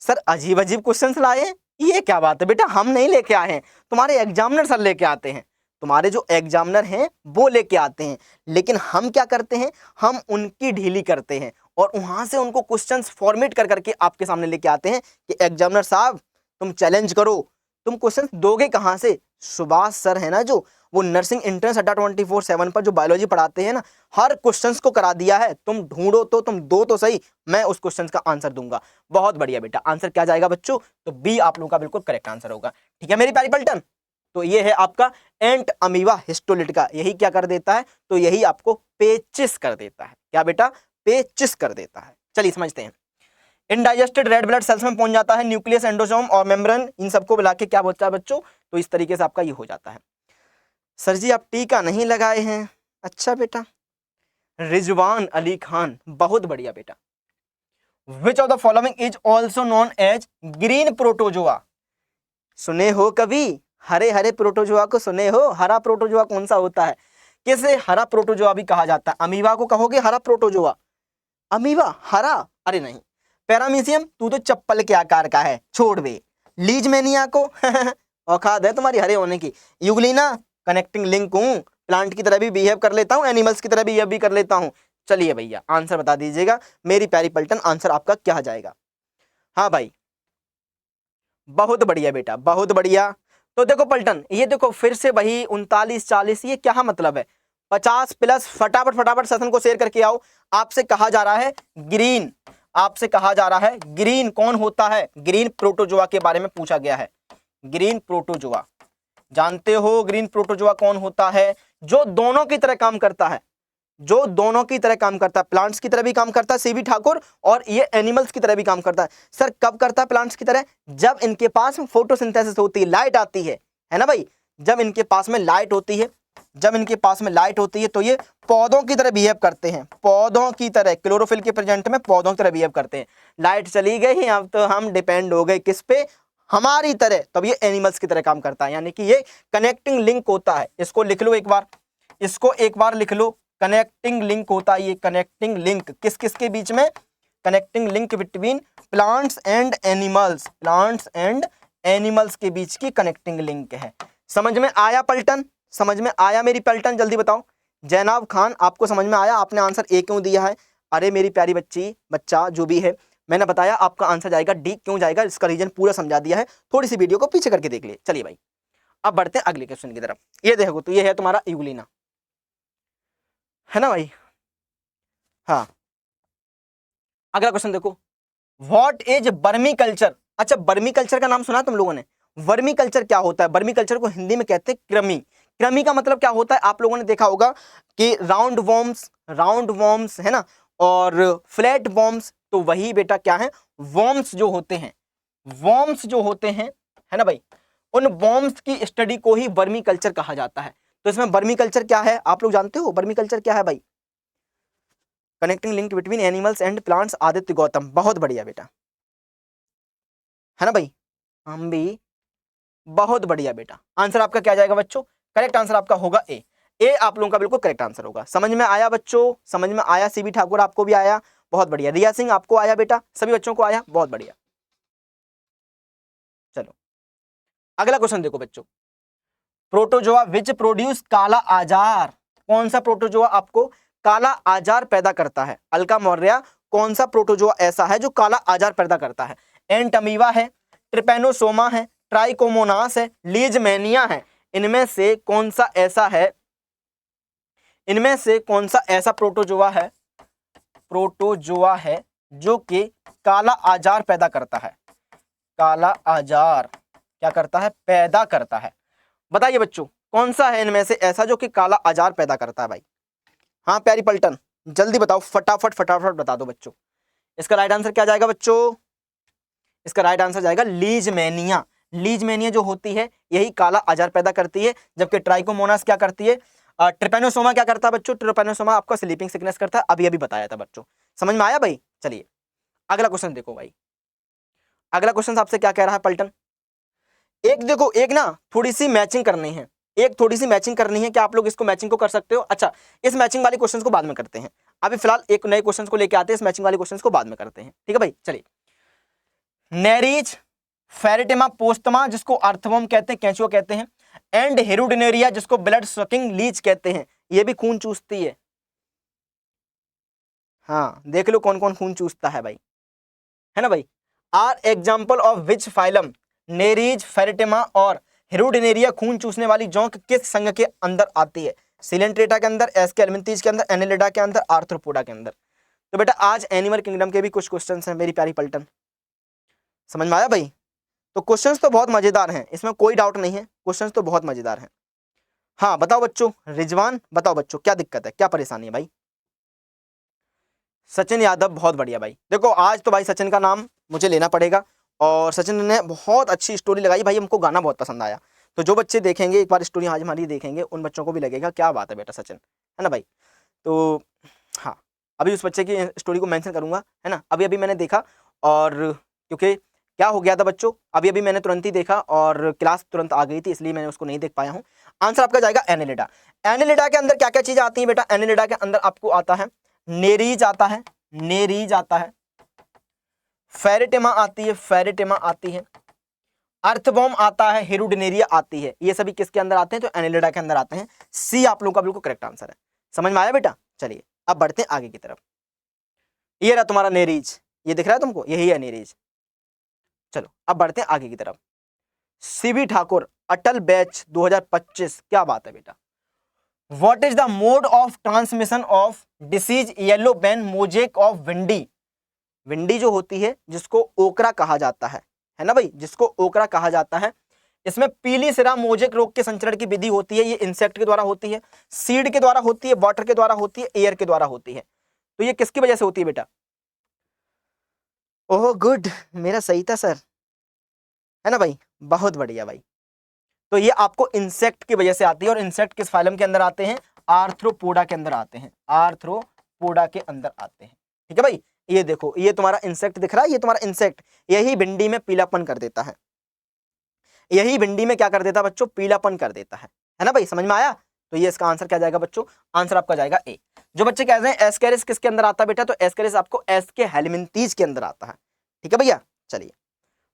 सर अजीब अजीब क्वेश्चंस लाए, ये क्या बात है बेटा? हम नहीं लेके आए हैं, तुम्हारे एग्जामिनर सर लेके आते हैं, तुम्हारे जो एग्जामिनर हैं वो लेके आते हैं। लेकिन हम क्या करते हैं? हम उनकी ढीली करते हैं और वहां से उनको क्वेश्चंस फॉर्मेट कर करके आपके सामने लेके आते हैं कि एग्जामिनर साहब तुम चैलेंज करो। तुम क्वेश्चंस दोगे कहां से? सुभाष सर है ना जो, वो नर्सिंग एंट्रेंस अड्डा 24/7 पर जो बायोलॉजी पढ़ाते हैं ना, हर क्वेश्चंस को करा दिया है। तुम ढूंढो तो, तुम दो तो सही, मैं उस क्वेश्चन का आंसर दूंगा। बहुत बढ़िया बेटा, आंसर क्या जाएगा बच्चों? तो बी आप लोगों का बिल्कुल करेक्ट आंसर होगा। ठीक है मेरी प्यारी पलटन, तो ये है आपका एंट अमीबा हिस्टोलिटिका। यही क्या कर देता है? तो यही आपको पेचिस कर देता है। क्या बेटा? पेचिस कर देता है। चलिए समझते हैं। इनडाइजेस्टेड रेड ब्लड सेल्स में पहुंच जाता है, न्यूक्लियस, एंडोसोम और मेम्ब्रेन, इन सबको मिला के क्या बोलता है बच्चों? तो इस तरीके से आपका ये हो जाता है। सर जी आप टीका नहीं लगाए हैं। अच्छा बेटा, रिजवान अली खान, बहुत बढ़िया बेटा। Which of the following is also known as green protozoa? सुने हो कभी हरे हरे प्रोटोजोआ को? सुने हो? हरा प्रोटोजोआ कौन सा होता है? किसे हरा प्रोटोजोआ भी कहा जाता है? अमीबा को कहोगे हरा प्रोटोजोआ? अमीबा हरा? अरे नहीं। पैरामीशियम, तू तो चप्पल के आकार का है, छोड़ बे। लीजमेनिया को औकात है तुम्हारी हरे होने की। यूग्लिना, कनेक्टिंग लिंक हूं, प्लांट की तरह भी बिहेव कर लेता हूं, एनिमल्स की तरह बिहेव भी कर लेता हूं। चलिए भैया आंसर बता दीजिएगा मेरी प्यारी पलटन, आंसर आपका क्या जाएगा? हाँ भाई, बहुत बढ़िया बेटा, बहुत बढ़िया। तो देखो पलटन, ये देखो फिर से वही 39 40, ये क्या मतलब है? 50 प्लस, फटाफट फटाफट सेशन को शेयर करके आओ। आपसे कहा जा रहा है ग्रीन, आपसे कहा जा रहा है ग्रीन कौन होता है? ग्रीन प्रोटोजोआ के बारे में पूछा गया है। ग्रीन प्रोटोजोआ जानते हो? ग्रीन प्रोटोजोआ कौन होता है? जो दोनों की तरह काम करता है, जो दोनों की तरह काम करता है, प्लांट्स की तरह भी काम करता है सीबी ठाकुर, और ये एनिमल्स की तरह भी काम करता है। सर कब करता है प्लांट्स की तरह? जब इनके पास फोटोसिंथेसिस होती है, लाइट आती है ना भाई? जब इनके पास में लाइट होती है, जब इनके पास में लाइट होती है तो ये पौधों की तरह बिहेव करते हैं, पौधों की तरह, क्लोरोफिल के प्रेजेंट में पौधों की तरह बिहेव करते हैं। लाइट चली गई, अब तो हम डिपेंड हो गए किस पे? हमारी तरह। तब ये एनिमल्स की तरह काम करता है, यानी कि ये कनेक्टिंग लिंक होता है। इसको लिख लो एक बार, इसको एक बार लिख लो, कनेक्टिंग लिंक होता है ये। कनेक्टिंग लिंक किस किस के बीच में? Connecting link between plants and animals, plants and animals के बीच की कनेक्टिंग लिंक है। समझ में आया पलटन? समझ में आया मेरी पलटन? जल्दी बताओ। जैनाब खान, आपको समझ में आया? आपने आंसर ए क्यों दिया है? अरे मेरी प्यारी बच्ची, बच्चा जो भी है, मैंने बताया आपका आंसर जाएगा डी। क्यों जाएगा? इसका रीजन पूरा समझा दिया है, थोड़ी सी वीडियो को पीछे करके देख लिए। चलिए भाई अब बढ़ते हैं अगले क्वेश्चन की तरफ। ये देखो, तो ये है तुम्हारा यूग्लिना, है ना भाई? हाँ, अगला क्वेश्चन देखो, व्हाट इज बर्मी कल्चर? अच्छा, बर्मी कल्चर का नाम सुना तुम लोगों ने? वर्मी कल्चर क्या होता है? बर्मी कल्चर को हिंदी में कहते हैं कृमि। कृमि का मतलब क्या होता है? आप लोगों ने देखा होगा कि राउंड वॉर्म्स है ना, और फ्लैट वॉर्म्स, तो वही बेटा क्या है? वॉर्म्स जो होते हैं, वॉर्म्स जो होते हैं, है ना भाई, उन वॉर्म्स की स्टडी को ही बर्मी कल्चर कहा जाता है। तो इसमें बर्मी कल्चर क्या है आप लोग जानते हो? बर्मी कल्चर क्या है भाई? Connecting link between animals and plants, Aditya Gautam, बहुत बढ़िया बेटा, है ना भाई? हम भी बहुत बढ़िया बेटा। आंसर आपका क्या जाएगा बच्चों? करेक्ट आंसर आपका होगा ए। ए आप लोगों का बिल्कुल करेक्ट आंसर होगा। समझ में आया बच्चों? समझ में आया? सीबी ठाकुर आपको भी आया? बहुत बढ़िया। रिया सिंह आपको आया बेटा? सभी बच्चों को आया? बहुत बढ़िया। चलो अगला क्वेश्चन देखो बच्चों, प्रोटोजोआ विच प्रोड्यूस काला आजार? कौन सा प्रोटोजोआ आपको काला आजार पैदा करता है? अलका मौर्य, कौन सा प्रोटोजोआ ऐसा है जो काला आजार पैदा करता है? एंटमीबा है, ट्रिपेनोसोमा है, ट्राइकोमोनास है, लीजमेनिया है। इनमें से कौन सा ऐसा है, इनमें से कौन सा ऐसा प्रोटोजोआ है, प्रोटोजोआ है जो कि काला आजार पैदा करता है? काला आजार क्या करता है? पैदा करता है। बताइए बच्चों, कौन सा है इनमें से ऐसा जो कि काला आजार पैदा करता है भाई? हाँ प्यारी पलटन, जल्दी बताओ, फटाफट फटाफट बता दो बच्चों। इसका राइट आंसर क्या जाएगा बच्चों? इसका राइट आंसर जाएगा लीजमेनिया। लीजमेनिया जो होती है यही काला आजार पैदा करती है, जबकि ट्राइकोमोनास क्या करती है? ट्रिपेनोसोमा क्या करता है बच्चों? ट्रिपेनोसोमा आपका स्लीपिंग सिकनेस करता है, अभी अभी बताया था बच्चों। समझ में आया भाई? चलिए अगला क्वेश्चन देखो भाई। अगला क्वेश्चन आपसे क्या कह रहा है पलटन? एक देखो, एक ना थोड़ी सी मैचिंग करनी है, एक थोड़ी सी मैचिंग करनी है। क्या आप लोग इसको मैचिंग को कर सकते हो? अच्छा, इस मैचिंग वाले क्वेश्चंस को बाद में करते हैं, अभी फिलहाल एक नए क्वेश्चंस को लेके आते हैं, इस मैचिंग वाले क्वेश्चंस को बाद में करते हैं, ठीक है भाई? चलिए, नेरीज फेरिटेमा पोस्टमा जिसको अर्थवर्म कहते हैं, केंचुआ कहते हैं, एंड हेरुडिनेरिया जिसको ब्लड सकिंग लीच कहते हैं, ये भी खून चूसती है। हाँ देख लो कौन कौन खून चूसता है भाई, है ना भाई? Are example of which phylum? Nereis, pheretima और हेरोडिनेरिया खून चूसने वाली जोंक किस संघ के अंदर आती है? सिलेंट्रेटा के अंदर, एस्केलमिंथीज के अंदर, एनेलिडा के अंदर, आर्थ्रोपोडा के अंदर। तो बेटा आज एनिमल किंगडम के भी कुछ क्वेश्चंस हैं मेरी प्यारी पलटन, समझ में आया भाई? तो क्वेश्चंस तो बहुत मजेदार हैं, इसमें कोई डाउट नहीं है, क्वेश्चंस तो बहुत मजेदार हैं। हाँ बताओ बच्चों, रिजवान बताओ बच्चों, क्या दिक्कत है, क्या परेशानी है भाई? सचिन यादव, बहुत बढ़िया भाई। देखो आज तो भाई सचिन का नाम मुझे लेना पड़ेगा, और सचिन ने बहुत अच्छी स्टोरी लगाई भाई, हमको गाना बहुत पसंद आया। तो जो बच्चे देखेंगे एक बार स्टोरी आज हमारी देखेंगे, उन बच्चों को भी लगेगा क्या बात है बेटा सचिन, है ना भाई? तो हाँ, अभी उस बच्चे की स्टोरी को मेंशन करूंगा, है ना? अभी अभी मैंने देखा, और क्योंकि क्या हो गया था बच्चों, अभी अभी मैंने तुरंत ही देखा और क्लास तुरंत आ गई थी, इसलिए मैंने उसको नहीं देख पाया हूँ। आंसर आपका जाएगा एनेलिडा। एनेलिडा के अंदर क्या क्या चीजें आती हैं बेटा? एनेलिडा के अंदर आपको आता है नेरीज आता है, नेरीज आता है, फेरेटिमा आती है, फेरेटिमा आती है, अर्थवॉर्म आता है, हेरोडिनेरिया आती है। ये सभी किसके अंदर आते हैं? तो एनेलिडा के अंदर आते हैं। सी आप लोगों का बिल्कुल करेक्ट आंसर है। समझ में आया बेटा? चलिए अब बढ़ते हैं आगे की तरफ। ये रहा तुम्हारा नेरीज, ये दिख रहा है तुमको, यही है नेरीज। चलो अब बढ़ते हैं आगे की तरफ। सीवी ठाकुर, अटल बैच 2025, क्या बात है बेटा? What is the mode of transmission of disease yellow ban mosaic of windy? Windy जो होती है, जिसको ओकरा कहा जाता है ना भाई, जिसको ओकरा कहा जाता है, इसमें पीली सिरा मोजेक रोग के संचरण की विधि होती है। ये इंसेक्ट के द्वारा होती है, सीड के द्वारा होती है, वाटर के द्वारा होती है, एयर के द्वारा होती है। तो ये किसकी वजह से होती है बेटा? ओह गुड, मेरा सही था सर, है ना भाई? बहुत बढ़िया भाई। तो ये आपको इंसेक्ट की वजह से आती है, और इंसेक्ट किस फाइलम के अंदर आते हैं? आर्थ्रोपोडा के अंदर आते हैं, आर्थ्रोपोडा के अंदर आते हैं। ठीक है भाई? ये देखो, ये तुम्हारा इंसेक्ट दिख रहा है, ये तुम्हारा इंसेक्ट, यही भिंडी में पीलापन कर देता है, यही भिंडी में क्या कर देता है बच्चों? पीलापन कर देता है ना भाई? समझ में आया? तो ये इसका आंसर क्या जाएगा बच्चों? आंसर आपका जाएगा ए। जो बच्चे कह रहे हैं एस्केरिस किसके अंदर आता है बेटा? तो एस्केरिस आपको एस्के हेलमिंथीज के अंदर आता है। ठीक है भैया? चलिए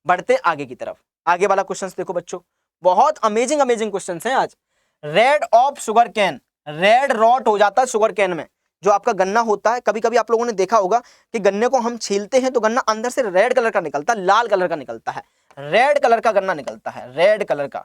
बढ़ते आगे की तरफ। आगे वाला क्वेश्चन देखो बच्चों, बहुत अमेजिंग अमेजिंग क्वेश्चन हैं आज। Red of sugarcane, red rot हो जाता है शुगर कैन में। जो आपका गन्ना होता है, कभी कभी आप लोगों ने देखा होगा कि गन्ने को हम छीलते हैं तो गन्ना अंदर से रेड कलर का निकलता है, लाल कलर का निकलता है, रेड कलर का गन्ना निकलता है, रेड कलर का।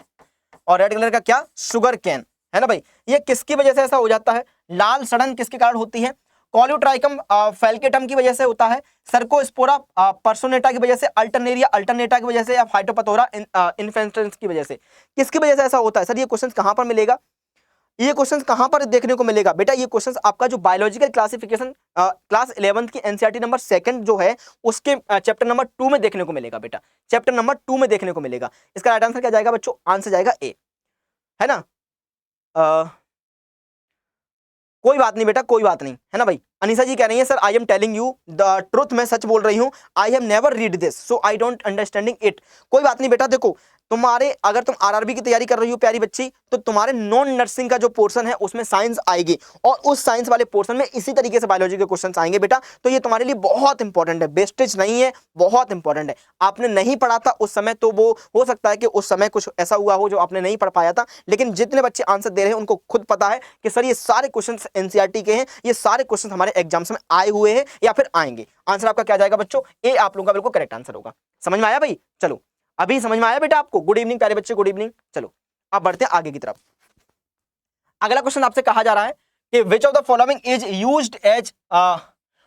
और रेड कलर का क्या? शुगर कैन, है ना भाई? ये किसकी वजह से ऐसा हो जाता है? लाल सड़न किसके कारण होती है? कॉल्यूट्राइकम फैल्केटम की वजह से होता है, सर्कोस्पोरा पर्सोनेटा की वजह से, अल्टरनेरिया अल्टरनेटा की वजह से, या फाइटोपथोरा इन्फेस्टेंस की वजह से। किसकी वजह से ऐसा होता है? सर ये क्वेश्चन कहां पर मिलेगा? ये क्वेश्चन कहां पर देखने को मिलेगा बेटा? ये क्वेश्चन आपका जो बायोलॉजिकल क्लासिफिकेशन क्लास 11th की एनसीईआरटी नंबर 2 जो है, उसके चैप्टर नंबर 2 में देखने को मिलेगा बेटा, चैप्टर नंबर 2 में देखने को मिलेगा। इसका राइट आंसर क्या जाएगा बच्चों? आंसर जाएगा ए, है ना? कोई बात नहीं बेटा, कोई बात नहीं, है ना भाई? अनिशा जी कह रही है sir I am telling you the truth, मैं सच बोल रही हूँ, I have never read this so I don't understanding it. कोई बात नहीं बेटा, देखो तुम्हारे, अगर तुम आरआरबी की तैयारी कर रही हो प्यारी बच्ची, तो तुम्हारे नॉन नर्सिंग का जो पोर्शन है उसमें साइंस आएगी, और उस साइंस वाले पोर्शन में इसी तरीके से बायोलॉजी के क्वेश्चंस आएंगे बेटा। तो ये तुम्हारे लिए बहुत इंपॉर्टेंट है, वेस्टेज नहीं है, बहुत इंपॉर्टेंट है। आपने नहीं पढ़ा था उस समय, तो वो हो सकता है कि उस समय कुछ ऐसा हुआ हो जो आपने नहीं पढ़ पाया था, लेकिन जितने बच्चे आंसर दे रहे हैं उनको खुद पता है कि सर ये सारे क्वेश्चन एनसीईआरटी के हैं, ये सारे क्वेश्चन हमारे एग्जाम्स में आए हुए हैं या फिर आएंगे। आंसर आपका क्या जाएगा बच्चों? ए आप लोगों का बिल्कुल करेक्ट आंसर होगा। समझ में आया भाई? चलो अभी समझ में आया बेटा आपको? गुड इवनिंग प्यारे बच्चे, गुड इवनिंग। चलो अब बढ़ते हैं आगे की तरफ। अगला क्वेश्चन आपसे कहा जा रहा है कि which of the following is used as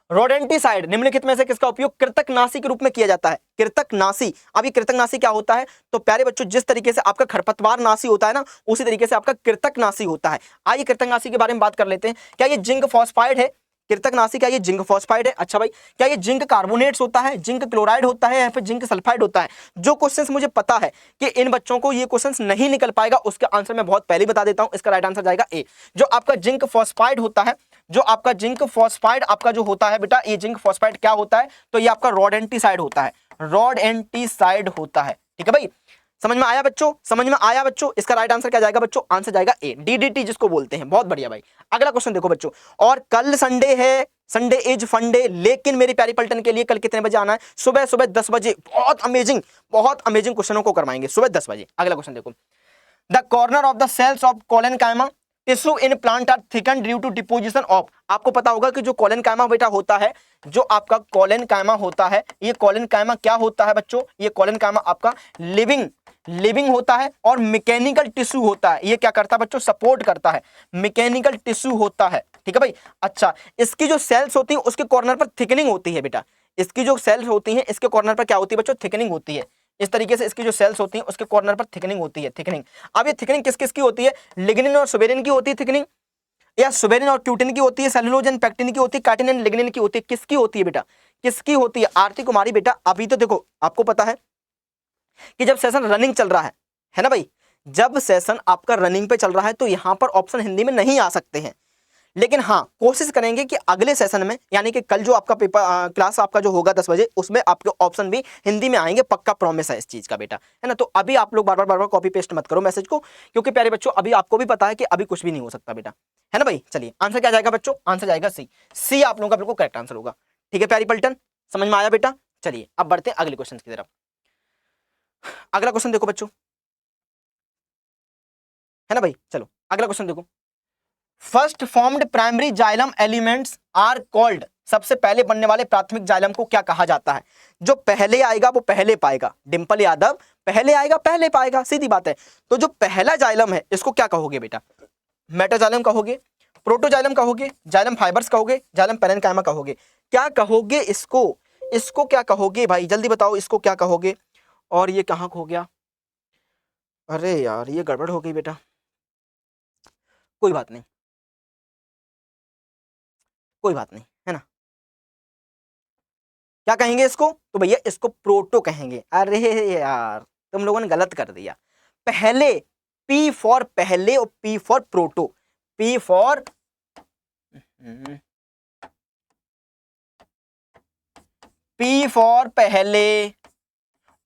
rodenticide, निम्नलिखित में से किसका उपयोग कृतकनाशी के रूप में किया जाता है? कृतकनाशी। अब ये कृतकनाशी क्या होता है? तो प्यारे बच्चों, जिस तरीके से आपका खरपतवार नाशी होता है ना, उसी तरीके से आपका कृतकनाशी होता है। आइए कृतकनाशी के बारे में बात कर लेते हैं। क्या ये जिंक फॉस्फाइड है? कृतकनाशी क्या ये जिंक फॉस्फाइड है? अच्छा भाई, क्या ये जिंक कार्बोनेट्स होता है, जिंक क्लोराइड होता है, या फिर जिंक सल्फाइड होता है? जो क्वेश्चंस मुझे पता है कि इन बच्चों को ये क्वेश्चंस नहीं निकल पाएगा, उसका आंसर मैं बहुत पहले बता देता हूं। इसका राइट आंसर जाएगा ए। जो आपका जिंक फॉस्फाइड होता है, जो आपका जिंक फॉस्फाइड आपका जो होता है बेटा, ये जिंक फॉस्फाइड क्या होता है? तो ये आपका रोडेंटिसाइड होता है, रोडेंटिसाइड होता है। ठीक है भाई? समझ में आया बच्चों? समझ में आया बच्चों? इसका राइट आंसर क्या जाएगा बच्चों? आंसर जाएगा ए, डीडीटी जिसको बोलते हैं। बहुत बढ़िया भाई। अगला क्वेश्चन देखो बच्चों, और कल संडे है, संडे इज फंडे, लेकिन मेरी प्यारी पलटन के लिए कल कितने बजे आना है? सुबह सुबह 10 बजे। बहुत अमेजिंग क्वेश्चनों को करवाएंगे सुबह 10 बजे। अगला क्वेश्चन देखो, the corner of the cells of collenchyma tissue in plant are thicken due to deposition of. आपको पता होगा कि जो कोलेनकाइमा बेटा होता है, जो आपका कोलेनकाइमा होता है, ये कोलेनकाइमा क्या होता है बच्चों? ये कोलेनकाइमा आपका लिविंग लिविंग होता है और मैकेनिकल टिश्यू होता है। ये क्या करता है बच्चों, सपोर्ट करता है, मैकेनिकल टिश्यू होता है, ठीक है भाई। अच्छा, इसकी जो सेल्स होती हैं उसके कॉर्नर पर थिकनिंग होती है बेटा, इसकी जो सेल्स होती हैं इसके कॉर्नर पर क्या होती है बच्चों, थिकनिंग होती है। इस तरीके से इसकी जो सेल्स होती हैं उसके कॉर्नर पर थिकनिंग होती है, थिकनिंग। अब ये थिकनिंग किस किस की होती है, लिग्निन और सुबेरिन की होती है थिकनिंग, या सुबेरिन और क्यूटिन की होती है, सेलुलोज एंड पेक्टिन की होती है, काइटिन एंड लिग्निन की होती है। किसकी होती है बेटा, किसकी होती है आरती कुमारी बेटा। अभी तो देखो आपको पता है कि जब सेशन रनिंग चल रहा है ना भाई, जब सेशन आपका रनिंग पे चल रहा है तो यहां पर ऑप्शन हिंदी में नहीं आ सकते हैं, लेकिन हाँ कोशिश करेंगे कि अगले सेशन में, यानी कि कल जो आपका पेपर क्लास आपका जो होगा 10 बजे, उसमें आपके ऑप्शन भी हिंदी में आएंगे, पक्का प्रॉमिस है इस चीज का बेटा, है ना। तो अभी आप लोग बार बार कॉपी पेस्ट मत करो मैसेज को, क्योंकि प्यारे बच्चों अभी आपको भी पता है कि अभी कुछ भी नहीं हो सकता बेटा, है ना भाई। चलिए आंसर क्या जाएगा बच्चों, आंसर जाएगा सी, सी आप लोगों का बिल्कुल करेक्ट आंसर होगा। ठीक है प्यारी पलटन, समझ में आया बेटा। चलिए अब बढ़ते हैं अगले क्वेश्चन की तरफ। अगला क्वेश्चन देखो बच्चों, है ना भाई। चलो अगला क्वेश्चन देखो, first formed primary xylem elements are called, सबसे पहले बनने वाले प्राथमिक जाइलम को क्या कहा जाता है। जो पहले आएगा वो पहले पाएगा, डिंपल यादव, पहले आएगा पहले पाएगा, सीधी बात है। तो जो पहला जाइलम है इसको क्या कहोगे बेटा, मेटाजाइलम कहोगे, प्रोटोजाइलम कहोगे, जाइलम फाइबर्स कहोगे, जाइलम पैरेन्काइमा कहोगे, क्या कहोगे इसको, इसको क्या कहोगे भाई जल्दी बताओ, इसको क्या कहोगे। और ये कहाँ खो गया, अरे यार ये गड़बड़ हो गई बेटा, कोई बात नहीं, कोई बात नहीं, है ना। क्या कहेंगे इसको, तो भैया इसको प्रोटो कहेंगे। अरे यार तुम लोगों ने गलत कर दिया, पहले, पी फॉर पहले और P for proto, P for P for पहले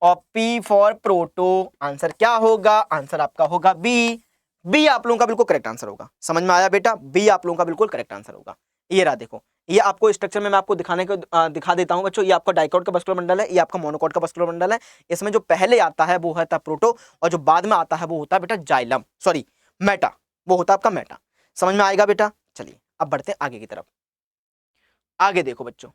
और पी फॉर प्रोटो। आंसर क्या होगा, आंसर आपका होगा बी, बी आप लोगों का बिल्कुल करेक्ट आंसर होगा। समझ में आया बेटा, बी आप लोगों का बिल्कुल करेक्ट आंसर होगा। ये रहा देखो, ये आपको स्ट्रक्चर में मैं आपको दिखाने को दिखा देता हूं बच्चों। ये आपका डाइकॉट का वस्कुलर मंडल है, ये आपका मोनोकॉट का वस्कुलर मंडल है। इसमें जो पहले आता है वो होता है प्रोटो, और जो बाद में आता है वो होता है बेटा जाइलम, सॉरी मेटा, वो होता है आपका मेटा। समझ में आएगा बेटा। चलिए अब बढ़ते हैं आगे की तरफ। आगे देखो बच्चों,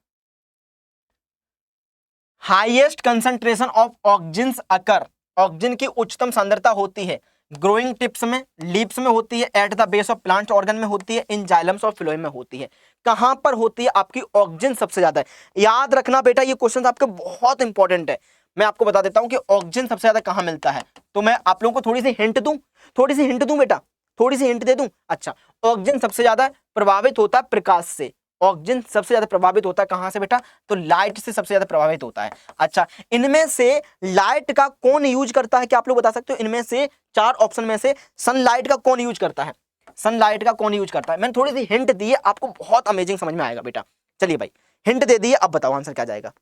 highest concentration of auxins occur, auxin की उच्चतम सांद्रता होती है ग्रोइंग टिप्स में, लीव्स में होती है, at the base of plant organ में होती है, इन जाइलम्स और फिलोएम में होती है। कहां पर होती है आपकी ऑक्सिन सबसे ज्यादा है। याद रखना बेटा ये क्वेश्चन आपके बहुत इंपॉर्टेंट है। मैं आपको बता देता हूं कि ऑक्सिन सबसे ज्यादा कहां मिलता है, तो मैं आप लोगों को थोड़ी सी हिंट दूं, थोड़ी सी हिंट दूं बेटा, थोड़ी सी हिंट दे दूं। अच्छा, ऑक्सिन सबसे ज्यादा प्रभावित होता है प्रकाश से, ऑक्सिजन सबसे ज्यादा प्रभावित होता है कहां से बेटा, तो लाइट से सबसे ज्यादा प्रभावित होता है। अच्छा, इनमें से लाइट का कौन यूज करता है, क्या आप लोग बता सकते हो, इनमें से चार ऑप्शन में से सनलाइट का कौन यूज करता है, सनलाइट का कौन यूज करता है। मैंने थोड़ी सी हिंट दी है, आपको बहुत अमेजिंग समझ में आएगा बेटा। चलिए भाई हिंट दे दी है, अब बताओ आंसर क्या जाएगा।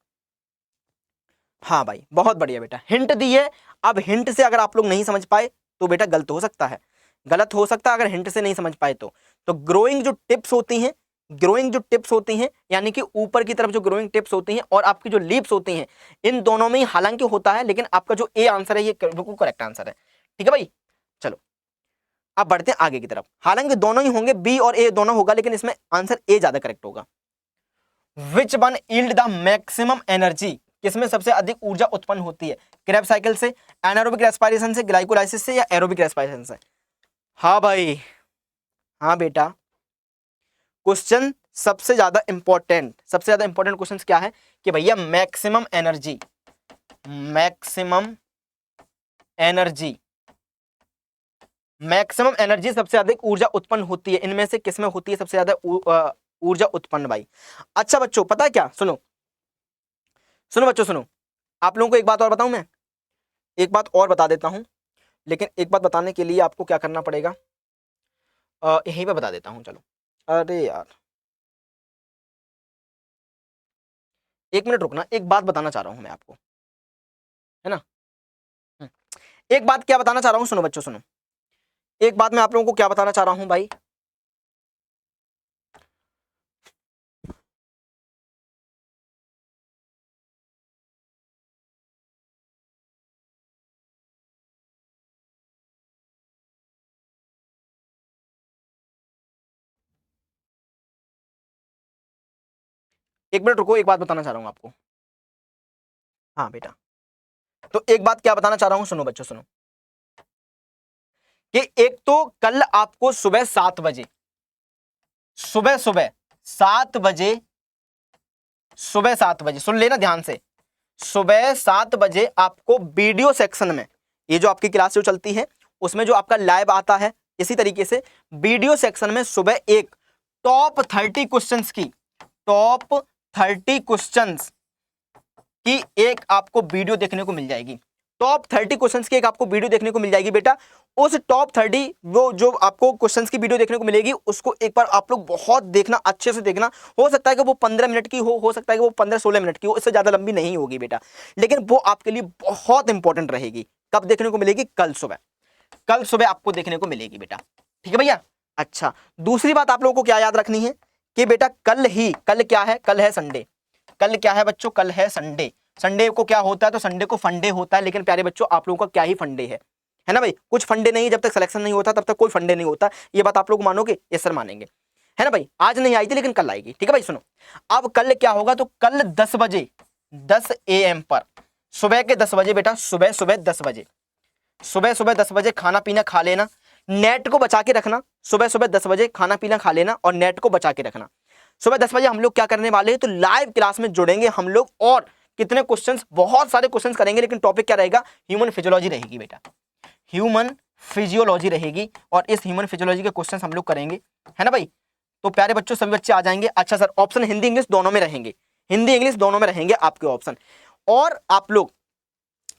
हाँ भाई बहुत बढ़िया बेटा, हिंट दी है। अब हिंट से अगर आप लोग नहीं समझ पाए तो बेटा गलत हो सकता है, गलत हो सकता है अगर हिंट से नहीं समझ पाए तो ग्रोइंग जो टिप्स होती हैं, ग्रोइंग जो टिप्स होती हैं यानी कि ऊपर की तरफ जो ग्रोइंग टिप्स होती हैं और आपकी जो लीव्स होती हैं, इन दोनों में ही हालांकि होता है, लेकिन आपका जो ए आंसर है ये बिल्कुल करेक्ट आंसर है। ठीक है भाई, चलो अब बढ़ते हैं आगे की तरफ। हालांकि दोनों ही होंगे, बी और ए दोनों होगा, लेकिन इसमें आंसर ए ज्यादा करेक्ट होगा। Which one yield the maximum energy, किसमें सबसे अधिक ऊर्जा उत्पन्न होती है, क्रेब साइकिल से, एनारोबिक रेस्पिरेशन से, ग्लाइकोलाइसिस से, या एरोबिक रेस्पिरेशन से। हाँ भाई, हाँ बेटा, क्वेश्चन सबसे ज्यादा इंपॉर्टेंट, सबसे ज्यादा इंपॉर्टेंट क्वेश्चन क्या है कि भैया maximum energy, maximum energy, maximum energy सबसे अधिक ऊर्जा उत्पन्न होती है, इनमें से किसमें होती है सबसे ज्यादा ऊर्जा उत्पन्न भाई। अच्छा बच्चों पता है क्या, सुनो सुनो बच्चों सुनो, आप लोगों को एक बात और बताऊं मैं, एक बात और बता देता हूं, लेकिन एक बात बताने के लिए आपको क्या करना पड़ेगा, यहीं पे बता देता हूं चलो। अरे यार एक मिनट रुकना, एक बात बताना चाह रहा हूं मैं आपको, है ना। हम्म, एक बात क्या बताना चाह रहा हूं, सुनो बच्चों सुनो, एक बात मैं आप लोगों को क्या बताना चाह रहा हूं भाई। एक मिनट रुको, एक बात बताना चाह रहा हूं आपको। हाँ बेटा, तो एक बात क्या बताना चाह रहा हूं, सुनो बच्चों सुनो, कि एक तो कल आपको सुबह 7 बजे, सुबह 7 बजे, सुबह 7 बजे सुन लेना ध्यान से, सुबह 7 बजे आपको वीडियो सेक्शन में, ये जो आपकी क्लास जो चलती है उसमें जो आपका लाइव आता है, इसी तरीके से वीडियो सेक्शन में सुबह एक टॉप 30 क्वेश्चंस की, टॉप 30 क्वेश्चंस की एक आपको वीडियो देखने को मिल जाएगी। टॉप 30 क्वेश्चंस की एक आपको वीडियो देखने को मिल जाएगी बेटा। उस टॉप 30 वो जो आपको क्वेश्चंस की वीडियो देखने को मिलेगी उसको एक बार आप लोग बहुत देखना, अच्छे से देखना। हो सकता है कि वो 15 मिनट की हो सकता है कि वो 15-16 मिनट की हो, इससे ज्यादा लंबी नहीं होगी बेटा, लेकिन वो आपके लिए बहुत इंपॉर्टेंट रहेगी। कब देखने को मिलेगी? कल सुबह, कल सुबह आपको देखने को मिलेगी बेटा, ठीक है भैया। अच्छा, दूसरी बात आप लोगों को क्या याद रखनी है कि बेटा कल क्या है? कल है संडे। कल क्या है बच्चों? कल है संडे। संडे को क्या होता है? तो संडे को फंडे होता है, लेकिन प्यारे बच्चों आप लोगों का क्या ही फंडे है ना भाई? कुछ फंडे नहीं, जब तक सिलेक्शन नहीं होता तब तक कोई फंडे नहीं होता। ये बात आप लोग मानोगे? यस सर मानेंगे, है ना भाई। आज नहीं आई थी लेकिन कल आएगी, ठीक है भाई। सुनो, अब कल क्या होगा, तो कल 10 बजे, 10 AM पर, सुबह के 10 बजे बेटा, सुबह 10 बजे, सुबह 10 बजे खाना पीना खा लेना, नेट को बचा के रखना। सुबह 10 बजे खाना पीना खा लेना और नेट को बचा के रखना। सुबह 10 बजे हम लोग क्या करने वाले हैं, तो लाइव क्लास में जुड़ेंगे हम लोग, और कितने क्वेश्चंस, बहुत सारे क्वेश्चंस करेंगे, लेकिन टॉपिक क्या रहेगा? ह्यूमन फिजियोलॉजी रहेगी बेटा, ह्यूमन फिजियोलॉजी रहेगी, और इस ह्यूमन फिजियोलॉजी के क्वेश्चंस हम लोग करेंगे, है ना भाई। तो प्यारे बच्चों सभी बच्चे आ जाएंगे। अच्छा सर, ऑप्शन हिंदी इंग्लिश दोनों में रहेंगे, हिंदी इंग्लिश दोनों में रहेंगे आपके ऑप्शन। और आप लोग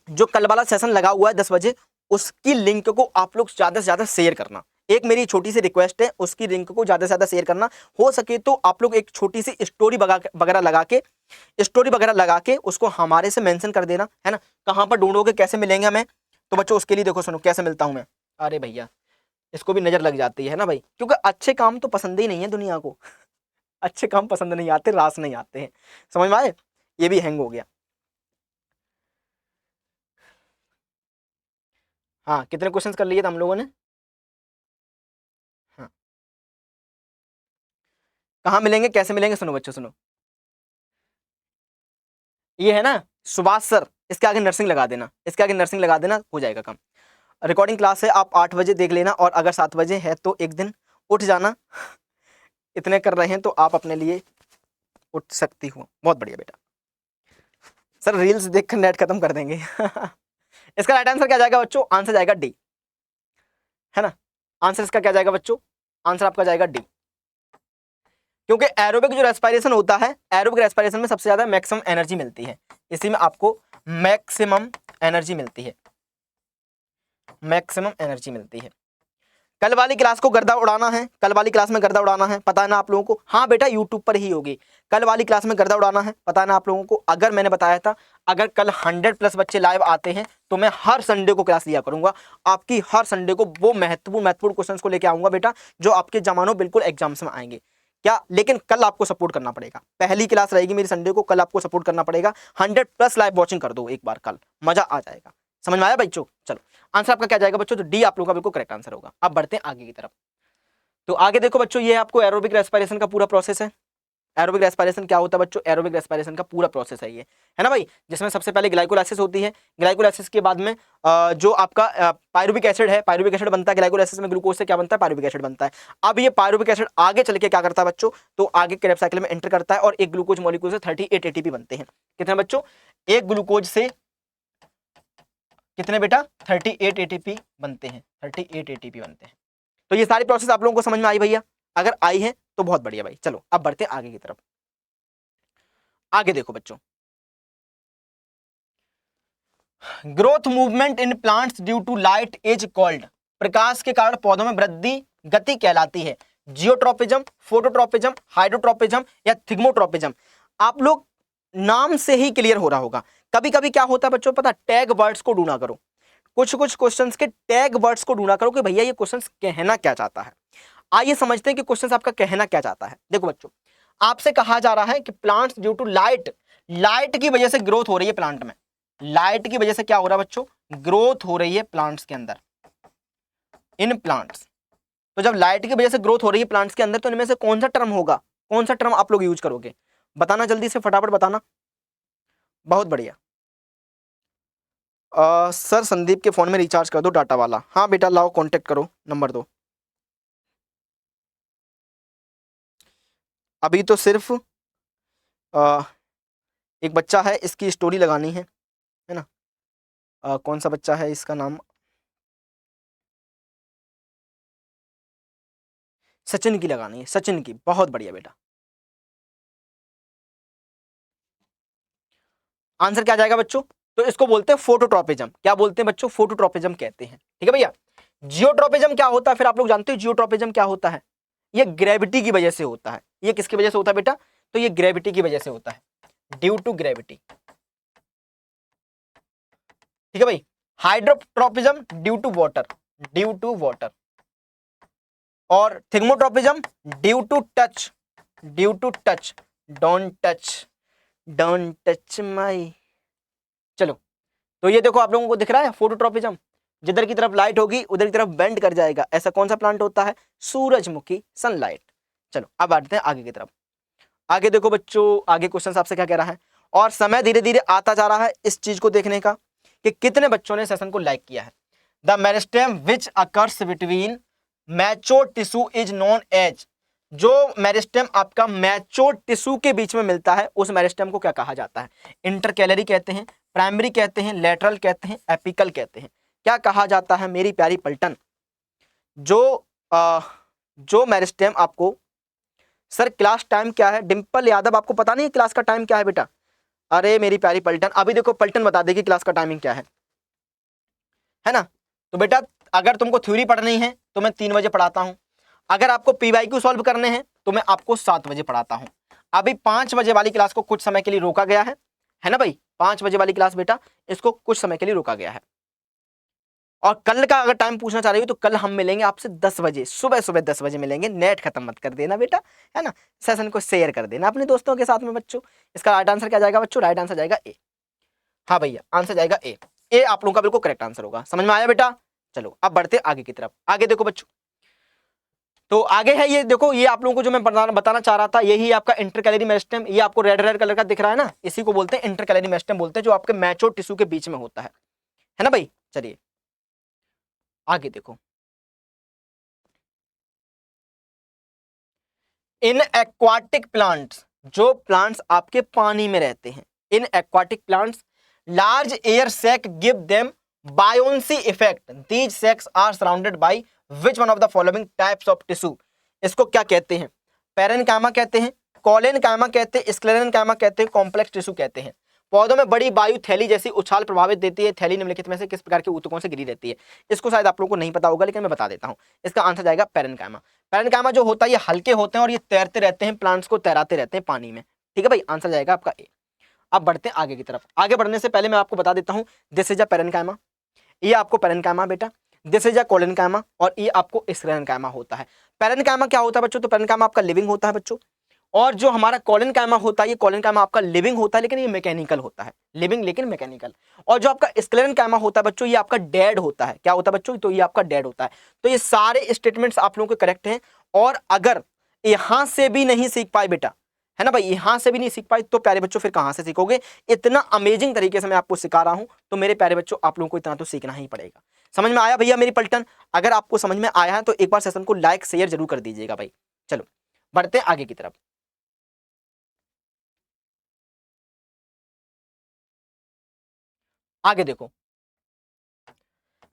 जो कल वाला सेशन लगा हुआ है 10 बजे, उसकी लिंक को आप लोग ज्यादा से ज्यादा शेयर करना। एक मेरी छोटी सी रिक्वेस्ट है, उसकी लिंक को ज्यादा से ज्यादा शेयर करना। हो सके तो आप लोग एक छोटी सी स्टोरी वगैरह लगा के उसको हमारे से मेंशन कर देना, है ना। कहां पर ढूंढोगे, कैसे मिलेंगे हमें? तो बच्चों उसके लिए देखो, सुनो कैसे मिलता हूं मैं। अरे भैया इसको भी नजर लग जाती है ना भाई, क्योंकि अच्छे काम तो पसंद ही नहीं है दुनिया को। अच्छे काम पसंद नहीं आते, रास नहीं आते हैं, समझ में आए। ये भी हैंग हो गया। हाँ, कितने क्वेश्चंस कर लिए थे हम लोगों ने? हाँ, कहाँ मिलेंगे, कैसे मिलेंगे? सुनो बच्चों सुनो, ये है ना सुभाष सर, इसके आगे नर्सिंग लगा देना, इसके आगे नर्सिंग लगा देना, हो जाएगा काम। रिकॉर्डिंग क्लास है, आप 8 बजे देख लेना, और अगर 7 बजे है तो एक दिन उठ जाना। इतने कर रहे हैं तो आप अपने लिए उठ सकती हो, बहुत बढ़िया बेटा। सर रील्स देखकर नेट खत्म कर देंगे। इसका राइट आंसर क्या जाएगा बच्चों? आंसर जाएगा डी, है ना। आंसर इसका क्या जाएगा बच्चों? आंसर आपका जाएगा डी, क्योंकि एरोबिक जो रेस्पिरेशन होता है, एरोबिक रेस्पिरेशन में सबसे ज्यादा मैक्सिमम एनर्जी मिलती है, इसी में आपको मैक्सिमम एनर्जी मिलती है, मैक्सिमम एनर्जी मिलती है। कल वाली क्लास को गर्दा उड़ाना है, कल वाली क्लास में गर्दा उड़ाना है, पता है ना आप लोगों को। हाँ बेटा यूट्यूब पर ही होगी कल वाली क्लास में, गर्दा उड़ाना है, पता है ना आप लोगों को। अगर मैंने बताया था, अगर कल 100+ बच्चे लाइव आते हैं तो मैं हर संडे को क्लास लिया करूंगा, आपकी हर संडे को वो महत्वपूर्ण क्वेश्चंस को लेकर आऊंगा बेटा, जो आपके जमानों बिल्कुल एग्जाम्स में आएंगे। क्या, लेकिन कल आपको सपोर्ट करना पड़ेगा। पहली क्लास रहेगी मेरी संडे को, कल आपको सपोर्ट करना पड़ेगा। 100+ लाइव वॉचिंग कर दो एक बार, कल मजा आ जाएगा। समझ में आया बच्चों? चलो आंसर आपका क्या जाएगा बच्चों? तो डी आप लोगों का बिल्कुल करेक्ट आंसर होगा। अब बढ़ते हैं आगे की तरफ। तो आगे देखो बच्चों, ये आपको एरोबिक रेस्पिरेशन का पूरा प्रोसेस है। एरोबिक रेस्पिरेशन क्या होता है बच्चों? एरोबिक रेस्पिरेशन का पूरा प्रोसेस है ये, है ना भाई, जिसमें सबसे पहले ग्लाइकोलाइसिस होती है। ग्लाइकोलाइसिस के बाद में जो आपका पायरुविक एसिड है, पायरुविक एसिड बनता है ग्लाइकोलाइसिस में। ग्लूकोज से क्या बनता है? पायरुविक एसिड बनता है। अब ये पायरुविक एसिड आगे चल के क्या करता है बच्चों? तो आगे क्रेब्स साइकिल में एंटर करता है, और एक ग्लूकोज मॉलिक्यूल से 38 ATP बनते हैं। कितने बच्चों? एक ग्लूकोज से कितने बेटा? 38 ATP बनते हैं, 38 ATP बनते हैं। तो ये सारी प्रोसेस आप लोगों को समझ में आई भैया? अगर आई है तो बहुत बढ़िया भाई। चलो अब बढ़ते हैं आगे की तरफ। आगे देखो बच्चों, growth movement in plants due to light is called, प्रकाश के कारण पौधों में वृद्धि गति कहलाती है। जियोट्रोपिज्म, फोटोट्रोपिज्म, हाइड्रोट्रोपिज्म या थिग्मोट्रोपिज्म। आप लोग नाम से ही क्लियर हो रहा होगा। कभी कभी क्या होता है बच्चों पता, टैग वर्ड्स को ढूंढा करो, कुछ कुछ क्वेश्चंस के टैग वर्ड्स को ढूंढा करो कि भैया ये क्वेश्चंस कहना क्या चाहता है। आइए समझते हैं कि क्वेश्चंस आपका कहना क्या चाहता है। देखो बच्चों, आपसे कहा जा रहा है कि plants due to light, light की वजह से ग्रोथ हो रही है प्लांट में। लाइट की वजह से क्या हो रहा है बच्चों? ग्रोथ हो रही है प्लांट्स के अंदर, इन प्लांट्स। तो जब लाइट की वजह से ग्रोथ हो रही है प्लांट्स के अंदर, तो इनमें से कौन सा टर्म होगा? कौन सा टर्म आप लोग यूज करोगे? बताना जल्दी से, फटाफट बताना। बहुत बढ़िया, सर संदीप के फ़ोन में रिचार्ज कर दो डाटा वाला। हाँ बेटा लाओ कांटेक्ट करो, नंबर दो। अभी तो सिर्फ एक बच्चा है, इसकी स्टोरी लगानी है ना। कौन सा बच्चा है, इसका नाम सचिन की लगानी है, सचिन की। बहुत बढ़िया बेटा। आंसर क्या जाएगा बच्चों? तो इसको बोलते हैं फोटोट्रॉपिज्म। क्या बोलते हैं बच्चों? फोटोट्रॉपिज्म कहते हैं। ठीक है भैया। जियोट्रॉपिज्म क्या होता है फिर आप लोग जानते हो जियोट्रॉपिज्म क्या होता है? ये ग्रेविटी की वजह से होता है। ये किसकी वजह से होता है बेटा? तो ये ग्रेविटी की वजह से होता है, ड्यू टू ग्रेविटी। ठीक है भाई। Hydrotropism due to water, due to water. और thigmotropism due to touch, due to touch. Don't touch, don't touch my. चलो, तो ये देखो आप लोगों को दिख रहा है फोटोट्रॉपिज्म। जिधर की तरफ लाइट होगी उधर की तरफ बेंड कर जाएगा। ऐसा कौन सा प्लांट होता है? सूरजमुखी, सनलाइट। चलो अब बढ़ते हैं आगे की तरफ। आगे देखो बच्चों, आगे क्वेश्चन आपसे क्या कह रहा है। और समय धीरे धीरे आता जा रहा है इस चीज को देखने का कि कितने बच्चों ने सेशन को लाइक किया है। The meristem which occurs between mature tissue is known as. जो मेरिस्टेम आपका मैच्योर टिश्यू के बीच में मिलता है उस मेरिस्टेम को क्या कहा जाता है? इंटरकैलरी कहते हैं, प्राइमरी कहते हैं, लेटरल कहते हैं, एपिकल कहते हैं। क्या कहा जाता है मेरी प्यारी पलटन? जो मेरिस्टेम आपको, सर क्लास टाइम क्या है? डिंपल यादव आपको पता नहीं है क्लास का टाइम क्या है बेटा? अरे मेरी प्यारी पलटन, अभी देखो पलटन बता देगी क्लास का टाइमिंग क्या है ना। तो बेटा अगर तुमको थ्योरी पढ़नी है तो मैं 3 बजे पढ़ाता हूं। अगर आपको पीवाईक्यू सॉल्व करने हैं तो मैं आपको 7 बजे पढ़ाता हूं। अभी 5 बजे वाली क्लास को कुछ समय के लिए रोका गया है ना भाई। 5 बजे वाली क्लास बेटा इसको कुछ समय के लिए रोका गया है। और कल का अगर टाइम पूछना चाह रही हो तो कल हम मिलेंगे आपसे 10 बजे, सुबह सुबह 10 बजे मिलेंगे। नेट खत्म मत कर देना बेटा, है ना। सेशन को शेयर कर देना अपने दोस्तों के साथ में बच्चों। इसका राइट आंसर क्या जाएगा बच्चों? राइट आंसर जाएगा ए। हाँ भैया आंसर जाएगा ए। ए आप लोगों का बिल्कुल करेक्ट आंसर होगा। समझ में आया बेटा? चलो अब बढ़ते आगे की तरफ। आगे देखो बच्चों, तो आगे है ये देखो, ये आप लोगों को जो मैं बताना चाह रहा था यही आपका इंटरकैलरी मेरिस्टेम। ये आपको रेड रेड कलर का दिख रहा है ना, इसी को बोलते हैं इंटरकैलरी मेरिस्टेम बोलते हैं, जो आपके मैच्योर टिश्यू के बीच में होता है ना भाई। चलिए आगे देखो। इन एक्वाटिक प्लांट्स, जो प्लांट्स आपके पानी में रहते हैं, in aquatic plants large air sac give them buoyancy effect. These sacs are surrounded by which one of the following types of tissue. इसको क्या कहते हैं? पैरेनकाइमा कहते हैं, कोलेनकाइमा कहते हैं, स्क्लेरेनकाइमा कहते हैं, कॉम्प्लेक्स टिश्यू कहते हैं। पौधों में बड़ी वायु थैली जैसी उछाल प्रभावित देती है। थैली निम्नलिखित में से किस प्रकार के ऊतकों से घिरी रहती है? इसको शायद आप लोगों को नहीं पता होगा लेकिन मैं बता देता हूं। इसका आंसर जाएगा पैरेनकाइमा। पैरेनकाइमा जो होता है ये हल्के होते हैं और ये तैरते रहते हैं, प्लांट्स को तैराते रहते हैं पानी में। ठीक है भाई, आंसर जाएगा आपका ए। अब बढ़ते हैं आगे की तरफ। आगे बढ़ने से पहले मैं आपको बता देता हूं, दिस इज अ पैरेनकाइमा। ये आपको पैरेनकाइमा बेटा, दिस इज अ कोलेनकाइमा, और ये आपको स्क्लेरेनकाइमा होता है। पैरेनकाइमा क्या होता है बच्चों? तो पैरेनकाइमा आपका लिविंग होता है बच्चों। और जो हमारा कोलेनकाइमा होता है, ये कोलेनकाइमा आपका लिविंग होता है लेकिन ये मैकेनिकल होता है, लिविंग लेकिन मैकेनिकल। और जो आपका स्क्लेरेनकाइमा होता है बच्चों, ये आपका डेड होता है। क्या होता है बच्चों? तो ये आपका डेड होता है। तो ये सारे स्टेटमेंट्स आप लोगों के करेक्ट हैं। और अगर यहां से भी नहीं सीख पाए बेटा, है ना भाई, यहां से भी नहीं सीख पाए तो प्यारे बच्चों फिर कहां से सीखोगे? इतना अमेजिंग तरीके से मैं आपको सिखा रहा हूं तो मेरे प्यारे बच्चों आप लोगों को इतना तो सीखना ही पड़ेगा। समझ में आया भैया मेरी पलटन? अगर आपको समझ में आया है तो एक बार सेशन को लाइक शेयर जरूर कर दीजिएगा भाई। चलो बढ़ते हैं आगे की तरफ। आगे देखो,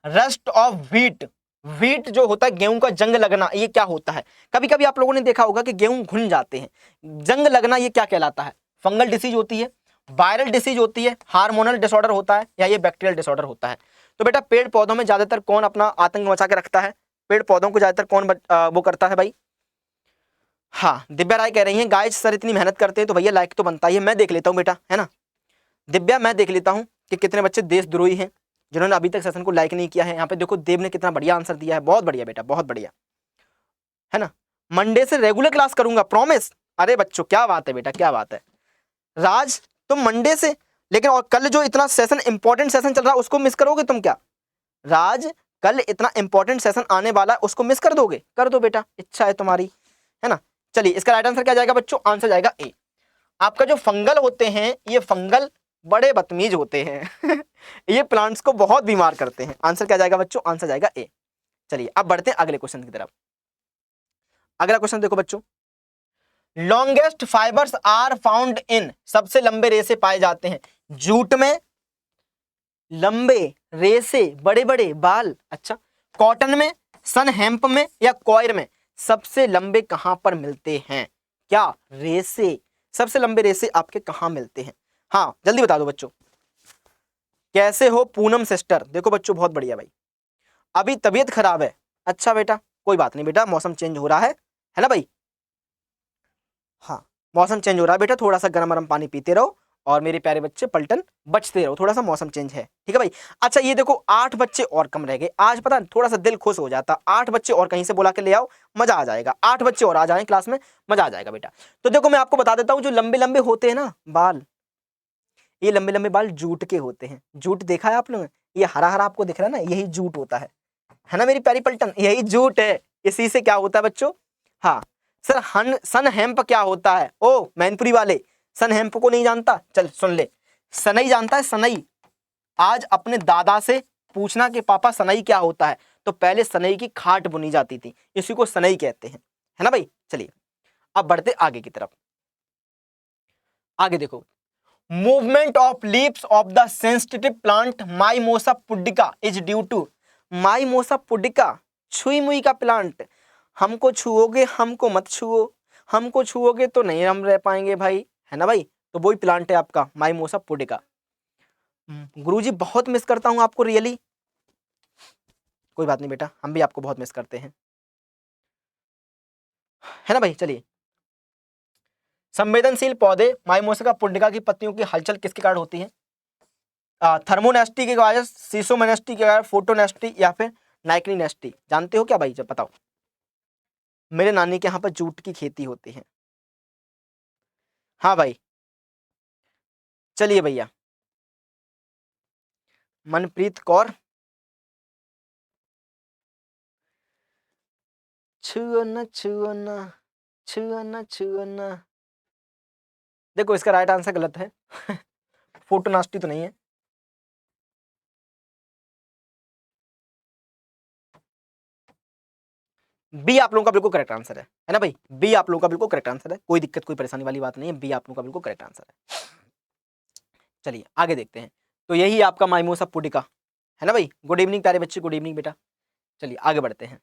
रस्ट ऑफ व्हीट। व्हीट जो होता है, गेहूं का जंग लगना, ये क्या होता है? कभी कभी आप लोगों ने देखा होगा कि गेहूं घुन जाते हैं। जंग लगना ये क्या कहलाता है? फंगल डिसीज होती है, वायरल डिसीज होती है, हार्मोनल डिसऑर्डर होता है, या ये बैक्टीरियल डिसऑर्डर होता है। तो बेटा पेड़ पौधों में ज्यादातर कौन अपना आतंक मचा के रखता है? पेड़ पौधों को ज्यादातर कौन वो करता है भाई? हाँ दिव्या राय कह रही है गाइस सर इतनी मेहनत करते हैं तो भैया लाइक तो बनता ही है। मैं देख लेता हूँ बेटा, है ना दिव्या, मैं देख लेता हूँ कि कितने बच्चे देशद्रोही हैं जिन्होंने अभी तक सेशन को लाइक नहीं किया है। यहाँ पे देखो देव ने कितना बढ़िया आंसर दिया है। बहुत बढ़िया बेटा, बहुत बढ़िया, है ना। मंडे से रेगुलर क्लास करूंगा, प्रॉमिस। अरे बच्चों क्या बात है बेटा, क्या बात है। राज तुम मंडे से, लेकिन और कल जो इतना सेशन इंपॉर्टेंट सेशन चल रहा है उसको मिस करोगे तुम क्या? राज कल इतना इंपॉर्टेंट सेशन आने वाला है उसको मिस कर दोगे? कर दो बेटा, इच्छा है तुम्हारी, है ना। चलिए इसका राइट आंसर क्या जाएगा बच्चों? आंसर जाएगा ए। आपका जो फंगल होते हैं, ये फंगल बड़े बदतमीज होते हैं। ये प्लांट्स को बहुत बीमार करते हैं। आंसर क्या जाएगा बच्चों? आंसर जाएगा ए। चलिए अब बढ़ते हैं अगले क्वेश्चन की तरफ। अगला क्वेश्चन देखो बच्चों, longest fibres are found in, सबसे लंबे रेसे पाए जाते हैं जूट में, लंबे रेसे बड़े बड़े बाल, अच्छा, कॉटन में, सन हेम्प में या कॉयर में, सबसे लंबे कहां पर मिलते हैं? क्या रेसे, सबसे लंबे रेसे आपके कहां मिलते हैं? हाँ जल्दी बता दो बच्चों। कैसे हो पूनम सिस्टर? देखो बच्चों बहुत बढ़िया भाई, अभी तबीयत खराब है। अच्छा बेटा कोई बात नहीं बेटा, मौसम चेंज हो रहा है ना भाई? हाँ मौसम चेंज हो रहा है बेटा, थोड़ा सा गर्म गर्म पानी पीते रहो और मेरे प्यारे बच्चे पलटन बचते रहो, थोड़ा सा मौसम चेंज है, ठीक है भाई। अच्छा ये देखो 8 बच्चे और कम रह गए आज, पता थोड़ा सा दिल खुश हो जाता। 8 बच्चे और कहीं से बुला के ले आओ, मजा आ जाएगा। 8 बच्चे और आ जाएं क्लास में, मजा आ जाएगा बेटा। तो देखो मैं आपको बता देता हूँ, जो लंबे लंबे होते हैं ना बाल, ये लंबे लंबे बाल जूट के होते हैं। जूट देखा है आप लोगों ने? ये हरा हरा आपको दिख रहा है ना, यही जूट होता है ना मेरी प्यारी पलटन? यही जूट है। इसी से क्या होता है बच्चों? हाँ सर, सन हेम्प क्या होता है? ओ मैनपुरी वाले, सन हेम्प को नहीं जानता? चल सुन ले, सनई जानता है? सनई, आज अपने दादा से पूछना कि पापा सनई क्या होता है, तो पहले सनई की खाट बुनी जाती थी, इसी को सनई कहते हैं, है ना भाई? चलिए अब बढ़ते आगे की तरफ। आगे देखो, movement of leaves of the sensitive plant mimosa pudica is due to, mimosa pudica छुई मुई का प्लांट, हमको छुओगे हमको मत छुओ, हमको छुओगे तो नहीं हम रह पाएंगे भाई, है ना भाई? तो वही प्लांट है आपका माइमोसा पुडिका। गुरुजी बहुत मिस करता हूं आपको रियली। कोई बात नहीं बेटा, हम भी आपको बहुत मिस करते हैं, है ना भाई? चलिए, संवेदनशील पौधे माइमोसा पुडिका की पत्तियों की हलचल किसके कारण होती है? थर्मोनेस्टी के कारण, सीसोमोनेस्टी के कारण, फोटोनेस्टी या फिर नाइक्लिनेस्टी? जानते हो क्या भाई? जब बताओ। मेरे नानी के यहाँ पर जूट की खेती होती है। हाँ भाई चलिए भैया, मनप्रीत कौर, छुओ न छुओ न, छुओ न छुओ न। देखो इसका राइट आंसर गलत है। फोटोनास्टी तो नहीं है। बी आप लोगों का बिल्कुल करेक्ट आंसर है ना भाई? बी आप लोगों का बिल्कुल करेक्ट आंसर है, कोई दिक्कत कोई परेशानी वाली बात नहीं है, बी आप लोगों का बिल्कुल करेक्ट आंसर है। चलिए आगे देखते हैं। तो यही आपका माइमोसा पुडिका है ना भाई? गुड इवनिंग प्यारे बच्चे, गुड इवनिंग बेटा। चलिए आगे बढ़ते हैं।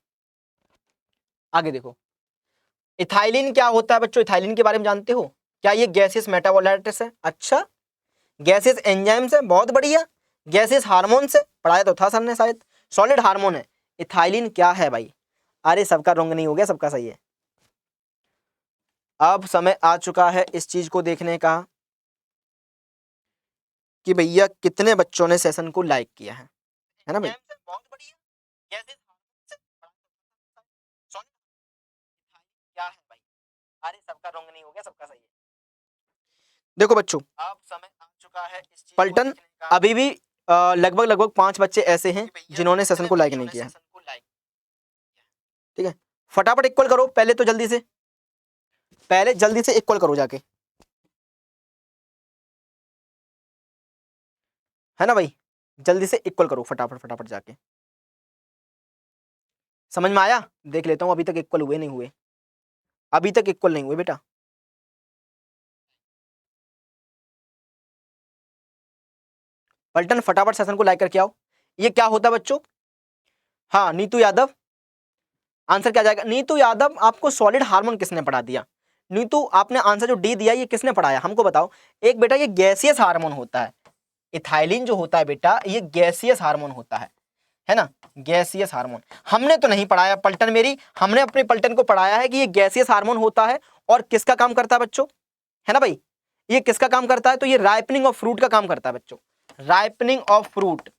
आगे देखो, इथाइलिन क्या होता है बच्चों? इथाइलिन के बारे में जानते हो क्या? ये गैसियस मेटाबोलाइट्स है। अच्छा, गैसियस एंजाइम्स है, बहुत बढ़िया। गैसियस हार्मोन से पढ़ाया तो था सर ने शायद। सॉलिड हार्मोन है। इथाइलिन क्या है भाई? अरे सबका रंग नहीं हो गया, सबका सही है। अब समय आ चुका है इस चीज को देखने का कि भैया कितने बच्चों ने सेशन को लाइक किया है ना भाई? बहुत बढ़िया। गैसियस हार्मोन से क्या है भाई? अरे सबका रंग नहीं हो गया, सबका सही है। देखो बच्चों, अब समय आ चुका है इस चीज पलटन, अभी भी लगभग लगभग 5 बच्चे ऐसे हैं जिन्होंने सेशन को लाइक नहीं किया। ठीक है, फटाफट इक्वल करो पहले तो, जल्दी से, पहले जल्दी से इक्वल करो जाके, है ना भाई? जल्दी से इक्वल करो फटाफट फटाफट जाके। समझ में आया? देख लेता हूं अभी तक इक्वल हुए नहीं हुए, अभी तक इक्वल नहीं हुए बेटा। पलटन फटाफट सेशन को लाइक करके आओ। ये क्या होता है बच्चों? हाँ नीतू यादव, आंसर क्या जाएगा? नीतू यादव, आपको सॉलिड हार्मोन किसने पढ़ा दिया? नीतू आपने आंसर जो डी दिया ये किसने पढ़ाया हमको बताओ। एक बेटा ये गैसियस हार्मोन होता है, इथाइलिन जो होता है बेटा ये गैसियस हार्मोन होता है ना? गैसियस हार्मोन हमने तो नहीं पढ़ाया पलटन मेरी, हमने अपने पलटन को पढ़ाया है कि ये गैसियस हार्मोन होता है और किसका काम करता है बच्चों, है ना भाई? ये किसका काम करता है? तो ये राइपनिंग ऑफ फ्रूट का काम करता है बच्चों। Ripening of fruit,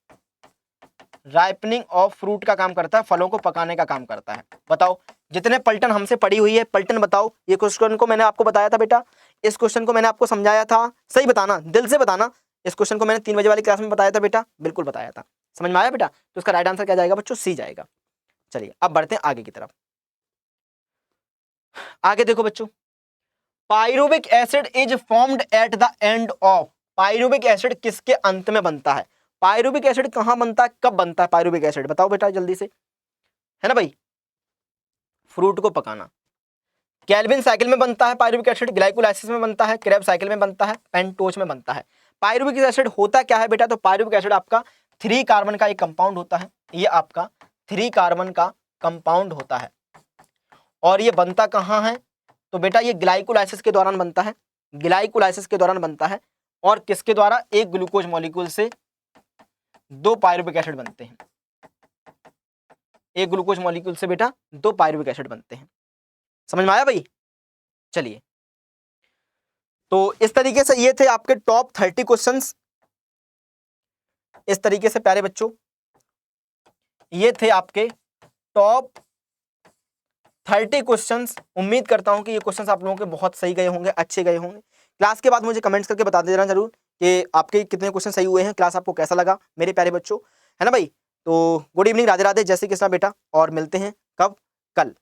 ripening of fruit का काम करता है, फलों को पकाने का काम करता है। बताओ जितने पलटन हमसे पढ़ी हुई है, पलटन बताओ, ये क्वेश्चन को मैंने आपको बताया था बेटा, इस क्वेश्चन को मैंने आपको समझाया था, सही बताना, दिल से बताना। इस क्वेश्चन को मैंने 3 बजे वाली क्लास में बताया था बेटा, बिल्कुल बताया था। समझ में आया बेटा? तो इसका राइट आंसर क्या जाएगा बच्चों? सी जाएगा। चलिए अब बढ़ते हैं आगे की तरफ। आगे देखो बच्चों, pyruvic acid is formed at the end of, pyruvic acid किसके अंत में बनता है? पायरुविक एसिड कहां बनता है, कब बनता है पायरुविक एसिड, बताओ बेटा जल्दी से, है ना भाई? फ्रूट को पकाना, केल्विन साइकिल में बनता है पायरुविक एसिड, ग्लाइकोलाइसिस में बनता है, क्रेब साइकिल में बनता है, पेंटोज में बनता है। पायरुविक एसिड होता क्या है बेटा? तो पायरुविक एसिड आपका 3 कार्बन का एक कंपाउंड होता है, ये आपका 3 कार्बन का कंपाउंड होता है। और ये बनता कहाँ है? तो बेटा ये ग्लाइकोलाइसिस के दौरान बनता है, ग्लाइकोलाइसिस के दौरान बनता है। और किसके द्वारा? एक ग्लूकोज मॉलिक्यूल से 2 पायरुविक एसिड बनते हैं, एक ग्लूकोज मॉलिक्यूल से बेटा 2 पायरुविक एसिड बनते हैं। समझ में आया भाई? चलिए, तो इस तरीके से ये थे आपके टॉप 30 क्वेश्चंस। इस तरीके से प्यारे बच्चों ये थे आपके टॉप 30 क्वेश्चंस। उम्मीद करता हूं कि ये क्वेश्चंस आप लोगों के बहुत सही गए होंगे, अच्छे गए होंगे। क्लास के बाद मुझे कमेंट्स करके बता देना जरूर कि आपके कितने क्वेश्चन सही हुए हैं, क्लास आपको कैसा लगा मेरे प्यारे बच्चों, है ना भाई? तो गुड इवनिंग, राधे राधे, जय श्री कृष्णा बेटा, और मिलते हैं कब? कल।